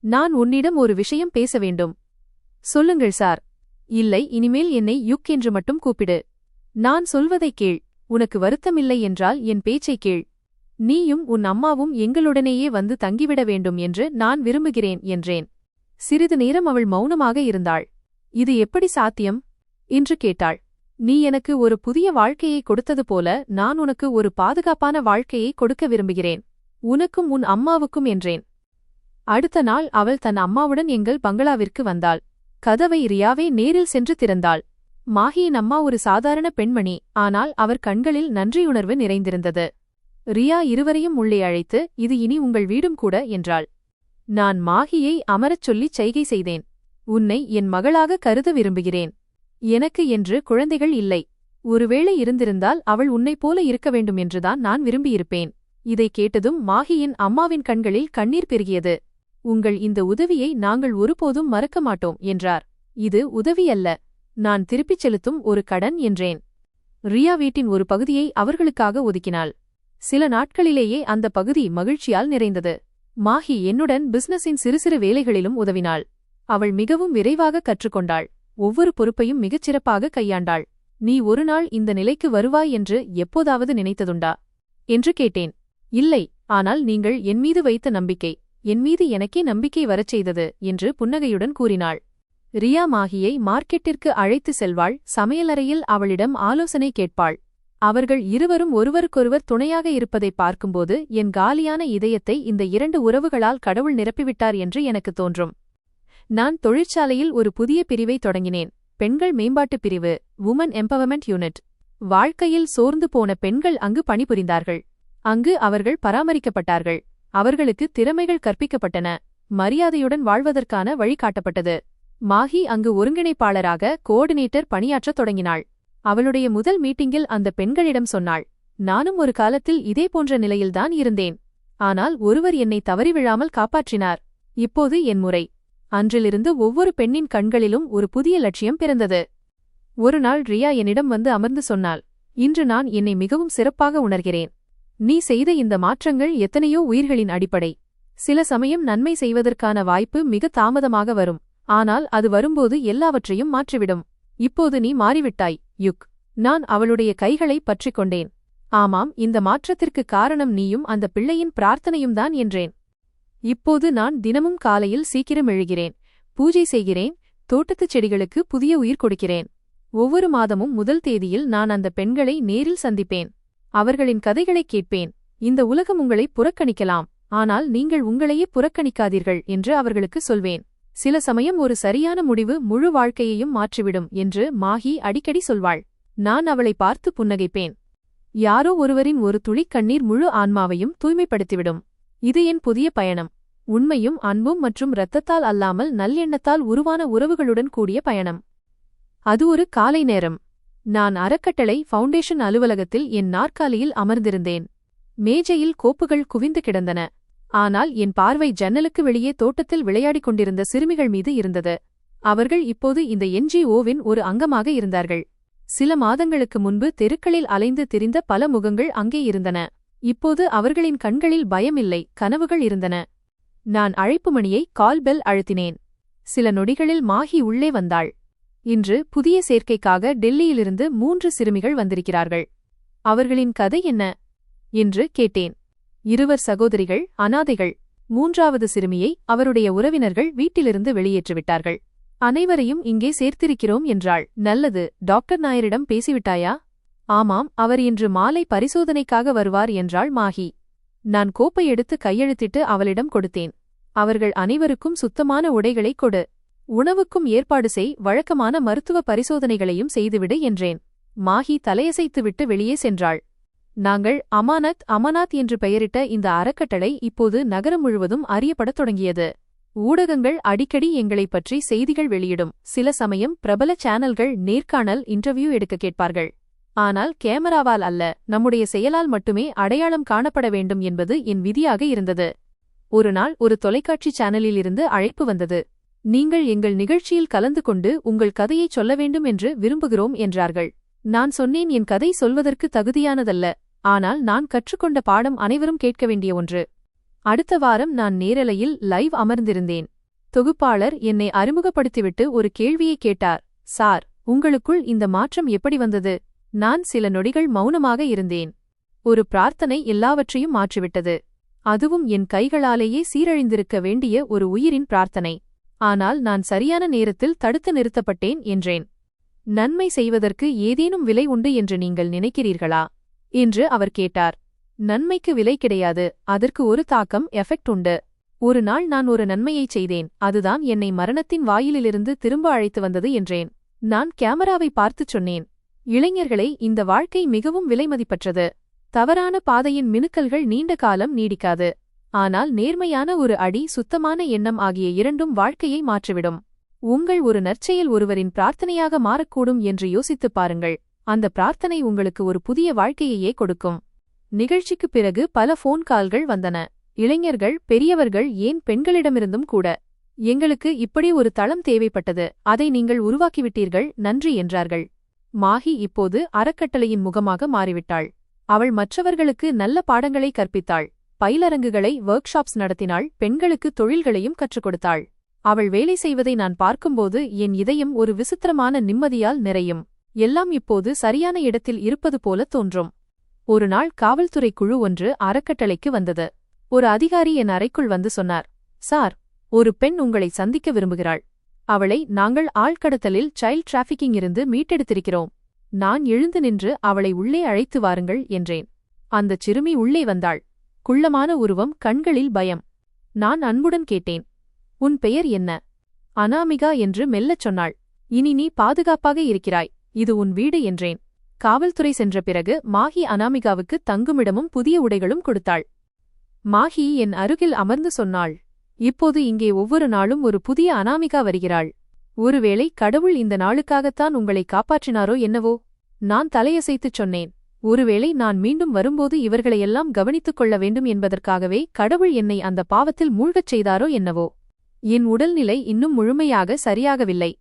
நான் உன்னிடம் ஒரு விஷயம் பேச வேண்டும். சொல்லுங்கள் சார். இல்லை, இனிமேல் என்னை யுக் என்று மட்டும் கூப்பிடு. நான் சொல்வதைக் கேள். உனக்கு வருத்தமில்லை என்றால் என் பேச்சைக் கேள். நீயும் உன் அம்மாவும் எங்களுடனேயே வந்து தங்கிவிட வேண்டும் என்று நான் விரும்புகிறேன் என்றேன். சிறிது நேரம் அவள் மௌனமாக இருந்தாள். இது எப்படி சாத்தியம் என்று கேட்டாள். நீ எனக்கு ஒரு புதிய வாழ்க்கையை கொடுத்தது போல நான் உனக்கு ஒரு பாதுகாப்பான வாழ்க்கையை கொடுக்க விரும்புகிறேன். உனக்கும் உன் அம்மாவுக்கும் என்றேன். அடுத்த நாள் அவள் தன் அம்மாவுடன் எங்கள் பங்களாவிற்கு வந்தாள். கதவை ரியாவே நேரில் சென்று திறந்தாள். மாஹியின் அம்மா ஒரு சாதாரண பெண்மணி, ஆனால் அவர் கண்களில் நன்றியுணர்வு நிறைந்திருந்தது. ரியா இருவரையும் உள்ளே அழைத்து, இது இனி உங்கள் வீடும் கூட என்றாள். நான் மாஹியை அமரச் சொல்லிச் செய்கை செய்தேன். உன்னை என் மகளாக கருத விரும்புகிறேன். எனக்கு என்று குழந்தைகள் இல்லை. ஒருவேளை இருந்திருந்தால் அவள் உன்னைப் போல இருக்க வேண்டும் என்றுதான் நான் விரும்பியிருப்பேன். இதை கேட்டதும் மாஹியின் அம்மாவின் கண்களில் கண்ணீர் பெருகியது. உங்கள் இந்த உதவியை நாங்கள் ஒருபோதும் மறக்க மாட்டோம் என்றார். இது உதவியல்ல, நான் திருப்பிச் செலுத்தும் ஒரு கடன் என்றேன். ரியா வீட்டின் ஒரு பகுதியை அவர்களுக்காக ஒதுக்கினாள். சில நாட்களிலேயே அந்த பகுதி மகிழ்ச்சியால் நிறைந்தது. மாஹி என்னுடன் பிசினஸின் சிறு சிறு வேலைகளிலும் உதவினாள். அவள் மிகவும் விரைவாக கற்றுக்கொண்டாள். ஒவ்வொரு பொறுப்பையும் மிகச்சிறப்பாக கையாண்டாள். நீ ஒருநாள் இந்த நிலைக்கு வருவாய் என்று எப்போதாவது நினைத்ததுண்டா என்று கேட்டேன். இல்லை, ஆனால் நீங்கள் என்மீது வைத்த நம்பிக்கை என்மீது எனக்கே நம்பிக்கை வரச் செய்தது என்று புன்னகையுடன் கூறினாள். ரியா மாஹியை மார்க்கெட்டிற்கு அழைத்து செல்வாள். சமையலறையில் அவளிடம் ஆலோசனை கேட்பாள். அவர்கள் இருவரும் ஒருவருக்கொருவர் துணையாக இருப்பதை பார்க்கும்போது என் காலியான இதயத்தை இந்த 2 உறவுகளால் கடவுள் நிரப்பிவிட்டார் என்று எனக்கு தோன்றும். நான் தொழிற்சாலையில் ஒரு புதிய பிரிவை தொடங்கினேன். பெண்கள் மேம்பாட்டு பிரிவு, வுமன் எம்பவர்மெண்ட் யூனிட். வாழ்க்கையில் சோர்ந்து போன பெண்கள் அங்கு பணிபுரிந்தார்கள். அங்கு அவர்கள் பராமரிக்கப்பட்டார்கள். அவர்களுக்கு திறமைகள் கற்பிக்கப்பட்டன. மரியாதையுடன் வாழ்வதற்கான வழிகாட்டப்பட்டது. மாஹி அங்கு ஒருங்கிணைப்பாளராக கோஆர்டினேட்டர் பணியாற்றத் தொடங்கினாள். அவளுடைய முதல் மீட்டிங்கில் அந்த பெண்களிடம் சொன்னாள், நானும் ஒரு காலத்தில் இதேபோன்ற நிலையில்தான் இருந்தேன். ஆனால் ஒருவர் என்னை தவறி விழாமல் காப்பாற்றினார். இப்போது என் முறை. அன்றிலிருந்து ஒவ்வொரு பெண்ணின் கண்களிலும் ஒரு புதிய லட்சியம் பிறந்தது. ஒரு நாள் ரியா என்னிடம் வந்து அமர்ந்து சொன்னாள், இன்று நான் என்னை மிகவும் சிறப்பாக உணர்கிறேன். நீ செய்த இந்த மாற்றங்கள் எத்தனையோ உயிர்களின் அடிப்படை. சில சமயம் நன்மை செய்வதற்கான வாய்ப்பு மிக தாமதமாக வரும். ஆனால் அது வரும்போது எல்லாவற்றையும் மாற்றிவிடும். இப்போது நீ மாறிவிட்டாய், யுக். நான் அவளுடைய கைகளை பற்றிக் கொண்டேன். ஆமாம், இந்த மாற்றத்திற்கு காரணம் நீயும் அந்த பிள்ளையின் பிரார்த்தனையும்தான் என்றேன். இப்போது நான் தினமும் காலையில் சீக்கிரம் எழுகிறேன். பூஜை செய்கிறேன். தோட்டத்துச் செடிகளுக்கு புதிய உயிர் கொடுக்கிறேன். ஒவ்வொரு மாதமும் முதல் தேதியில் நான் அந்த பெண்களை நேரில் சந்திப்பேன். அவர்களின் கதைகளைக் கேட்பேன். இந்த உலகம் உங்களை புறக்கணிக்கலாம், ஆனால் நீங்கள் உங்களையே புறக்கணிக்காதீர்கள் என்று அவர்களுக்கு சொல்வேன். சில சமயம் ஒரு சரியான முடிவு முழு வாழ்க்கையையும் மாற்றிவிடும் என்று மாஹி அடிக்கடி சொல்வாள். நான் அவளை பார்த்து புன்னகைப்பேன். யாரோ ஒருவரின் ஒரு துளி கண்ணீர் முழு ஆன்மாவையும் தூய்மைப்படுத்திவிடும். இது என் புதிய பயணம். உண்மையும் அன்பும் மற்றும் இரத்தத்தால் அல்லாமல் நல்லெண்ணத்தால் உருவான உறவுகளுடன் கூடிய பயணம். அது ஒரு காலை நேரம். நான் அறக்கட்டளை ஃபவுண்டேஷன் அலுவலகத்தில் என் நாற்காலியில் அமர்ந்திருந்தேன். மேஜையில் கோப்புகள் குவிந்து கிடந்தன. ஆனால் என் பார்வை ஜன்னலுக்கு வெளியே தோட்டத்தில் விளையாடிக் கொண்டிருந்த சிறுமிகள் மீது இருந்தது. அவர்கள் இப்போது இந்த NGO-வின் ஒரு அங்கமாக இருந்தார்கள். சில மாதங்களுக்கு முன்பு தெருக்களில் அலைந்து திரிந்த பல முகங்கள் அங்கே இருந்தன. இப்போது அவர்களின் கண்களில் பயமில்லை, கனவுகள் இருந்தன. நான் அழைப்பு மணியை கால் பெல் அழுத்தினேன். சில நொடிகளில் மாஹி உள்ளே வந்தாள். இன்று புதிய சேர்க்கைக்காக டெல்லியிலிருந்து 3 சிறுமிகள் வந்திருக்கிறார்கள். அவர்களின் கதை என்ன என்று கேட்டேன். 2 சகோதரிகள், அனாதைகள். 3வது சிறுமியை அவருடைய உறவினர்கள் வீட்டிலிருந்து வெளியேற்றிவிட்டார்கள். அனைவரையும் இங்கே சேர்த்திருக்கிறோம் என்றாள். நல்லது, டாக்டர் நாயரிடம் பேசிவிட்டாயா? ஆமாம், அவர் இன்று மாலை பரிசோதனைக்காக வருவார் என்றாள் மாஹி. நான் கோப்பை எடுத்து கையெழுத்திட்டு அவளிடம் கொடுத்தேன். அவர்கள் அனைவருக்கும் சுத்தமான உடைகளை கொடு. உணவுக்கும் ஏற்பாடு செய், வழக்கமான மருத்துவ பரிசோதனைகளையும் செய்துவிடு என்றேன். மாஹி தலையசைத்துவிட்டு வெளியே சென்றாள். நாங்கள் அமானாத் என்று பெயரிட்ட இந்த அறக்கட்டளை இப்போது நகரம் முழுவதும் அறியப்படத் தொடங்கியது. ஊடகங்கள் அடிக்கடி எங்களைப் பற்றி செய்திகள் வெளியிடும். சில சமயம் பிரபல சேனல்கள் நேர்காணல், இன்டர்வியூ எடுக்க கேட்பார்கள். ஆனால் கேமராவால் அல்ல, நம்முடைய செயலால் மட்டுமே அடையாளம் காணப்பட வேண்டும் என்பது என் விதியாக இருந்தது. ஒரு நாள் ஒரு தொலைக்காட்சி சேனலிலிருந்து அழைப்பு வந்தது. நீங்கள் எங்கள் நிகழ்ச்சியில் கலந்து கொண்டு உங்கள் கதையை சொல்ல வேண்டும் என்று விரும்புகிறோம் என்றார்கள். நான் சொன்னேன், என் கதை சொல்வதற்கு தகுதியானதல்ல, ஆனால் நான் கற்றுக்கொண்ட பாடம் அனைவரும் கேட்க வேண்டிய ஒன்று. அடுத்த வாரம் நான் நேரலையில் லைவ் அமர்ந்திருந்தேன். தொகுப்பாளர் என்னை அறிமுகப்படுத்திவிட்டு ஒரு கேள்வியை கேட்டார். சார், உங்களுக்குள் இந்த மாற்றம் எப்படி வந்தது? நான் சில நொடிகள் மௌனமாக இருந்தேன். ஒரு பிரார்த்தனை எல்லாவற்றையும் மாற்றிவிட்டது. அதுவும் என் கைகளாலேயே சீரழிந்திருக்க வேண்டிய ஒரு உயிரின் பிரார்த்தனை. ஆனால் நான் சரியான நேரத்தில் தடுத்து நிறுத்தப்பட்டேன் என்றேன். நன்மை செய்வதற்கு ஏதேனும் விலை உண்டு என்று நீங்கள் நினைக்கிறீர்களா என்று அவர் கேட்டார். நன்மைக்கு விலை கிடையாது, அதற்கு ஒரு தாக்கம், எஃபெக்ட் உண்டு. ஒரு நாள் நான் ஒரு நன்மையைச் செய்தேன், அதுதான் என்னை மரணத்தின் வாயிலிலிருந்து திரும்ப அழைத்து வந்தது என்றேன். நான் கேமராவை பார்த்துச் சொன்னேன். இளைஞர்களே, இந்த வாழ்க்கை மிகவும் விலைமதிப்பற்றது. தவறான பாதையின் மினுக்கல்கள் நீண்ட காலம் நீடிக்காது. ஆனால் நேர்மையான ஒரு அடி, சுத்தமான எண்ணம் ஆகிய இரண்டும் வாழ்க்கையை மாற்றிவிடும். உங்கள் ஒரு நற்செயல் ஒருவரின் பிரார்த்தனையாக மாறக்கூடும் என்று யோசித்துப் பாருங்கள். அந்த பிரார்த்தனை உங்களுக்கு ஒரு புதிய வாழ்க்கையையே கொடுக்கும். நிகழ்ச்சிக்குப் பிறகு பல போன் கால்கள் வந்தன. இளைஞர்கள், பெரியவர்கள், ஏன் பெண்களிடமிருந்தும் கூட. எங்களுக்கு இப்படி ஒரு தளம் தேவைப்பட்டது, அதை நீங்கள் உருவாக்கிவிட்டீர்கள், நன்றி என்றார்கள். மாஹி இப்போது அறக்கட்டளையின் முகமாக மாறிவிட்டாள். அவள் மற்றவர்களுக்கு நல்ல பாடங்களை கற்பித்தாள். பயிலரங்குகளை, ஒர்க் ஷாப்ஸ் நடத்தினாள். பெண்களுக்கு தொழில்களையும் கற்றுக் கொடுத்தாள். அவள் வேலை செய்வதை நான் பார்க்கும்போது என் இதயம் ஒரு விசித்திரமான நிம்மதியால் நிறையும். எல்லாம் இப்போது சரியான இடத்தில் இருப்பது போல தோன்றும். ஒரு நாள் காவல்துறை குழு ஒன்று அறக்கட்டளைக்கு வந்தது. ஒரு அதிகாரி என் அறைக்குள் வந்து சொன்னார், சார், ஒரு பெண் உங்களை சந்திக்க விரும்புகிறாள். அவளை நாங்கள் ஆள்கடத்தலில் சைல்ட் டிராஃபிக்கிங் இருந்து மீட்டெடுத்திருக்கிறோம். நான் எழுந்து நின்று அவளை உள்ளே அழைத்து வாருங்கள் என்றேன். அந்தச் சிறுமி உள்ளே வந்தாள். குள்ளமான உருவம், கண்களில் பயம். நான் அன்புடன் கேட்டேன், உன் பெயர் என்ன? அனாமிகா என்று மெல்லச் சொன்னாள். இனி நீ பாதுகாப்பாக இருக்கிறாய், இது உன் வீடு என்றேன். காவல்துறை சென்ற பிறகு மாஹி அனாமிகாவுக்கு தங்குமிடமும் புதிய உடைகளும் கொடுத்தாள். மாஹி என் அருகில் அமர்ந்து சொன்னாள், இப்போது இங்கே ஒவ்வொரு நாளும் ஒரு புதிய அனாமிகா வருகிறாள். ஒருவேளை கடவுள் இந்த நாளுக்காகத்தான் உங்களை காப்பாற்றினாரோ என்னவோ? நான் தலையசைத்துச் சொன்னேன், ஒருவேளை நான் மீண்டும் வரும்போது இவர்களையெல்லாம் கவனித்துக் கொள்ள வேண்டும் என்பதற்காகவே கடவுள் என்னை அந்த பாவத்தில் மூழ்கச் செய்தாரோ என்னவோ? என் உடல்நிலை இன்னும் முழுமையாக சரியாகவில்லை.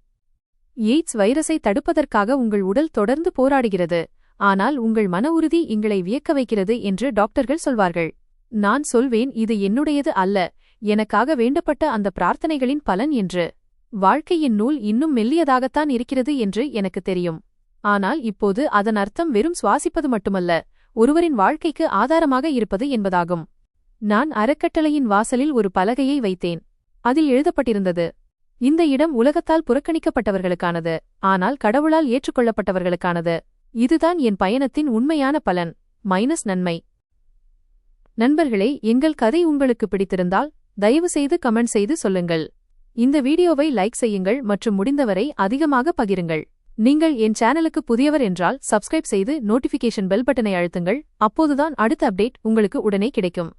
எய்ட்ஸ் வைரஸை தடுப்பதற்காக உங்கள் உடல் தொடர்ந்து போராடுகிறது, ஆனால் உங்கள் மன உறுதி எங்களை வியக்க வைக்கிறது என்று டாக்டர்கள் சொல்வார்கள். நான் சொல்வேன், இது என்னுடையது அல்ல, எனக்காக வேண்டப்பட்ட அந்த பிரார்த்தனைகளின் பலன் என்று. வாழ்க்கையின் நூல் இன்னும் மெல்லியதாகத்தான் இருக்கிறது என்று எனக்கு தெரியும். ஆனால் இப்போது அதன் அர்த்தம் வெறும் சுவாசிப்பது மட்டுமல்ல, ஒருவரின் வாழ்க்கைக்கு ஆதாரமாக இருப்பது என்பதாகும். நான் அறக்கட்டளையின் வாசலில் ஒரு பலகையை வைத்தேன். அதில் எழுதப்பட்டிருந்தது, இந்த இடம் உலகத்தால் புறக்கணிக்கப்பட்டவர்களுக்கானது, ஆனால் கடவுளால் ஏற்றுக்கொள்ளப்பட்டவர்களுக்கானது. இதுதான் என் பயணத்தின் உண்மையான பலன், நன்மை. நண்பர்களே, எங்கள் கதை உங்களுக்கு பிடித்திருந்தால் தயவுசெய்து கமெண்ட் செய்து சொல்லுங்கள். இந்த வீடியோவை லைக் செய்யுங்கள் மற்றும் முடிந்தவரை அதிகமாக பகிருங்கள். நீங்கள் என் சேனலுக்கு புதியவர் என்றால் சப்ஸ்கிரைப் செய்து நோட்டிஃபிகேஷன் பெல் பட்டனை அழுத்துங்கள். அப்போதுதான் அடுத்த அப்டேட் உங்களுக்கு உடனே கிடைக்கும்.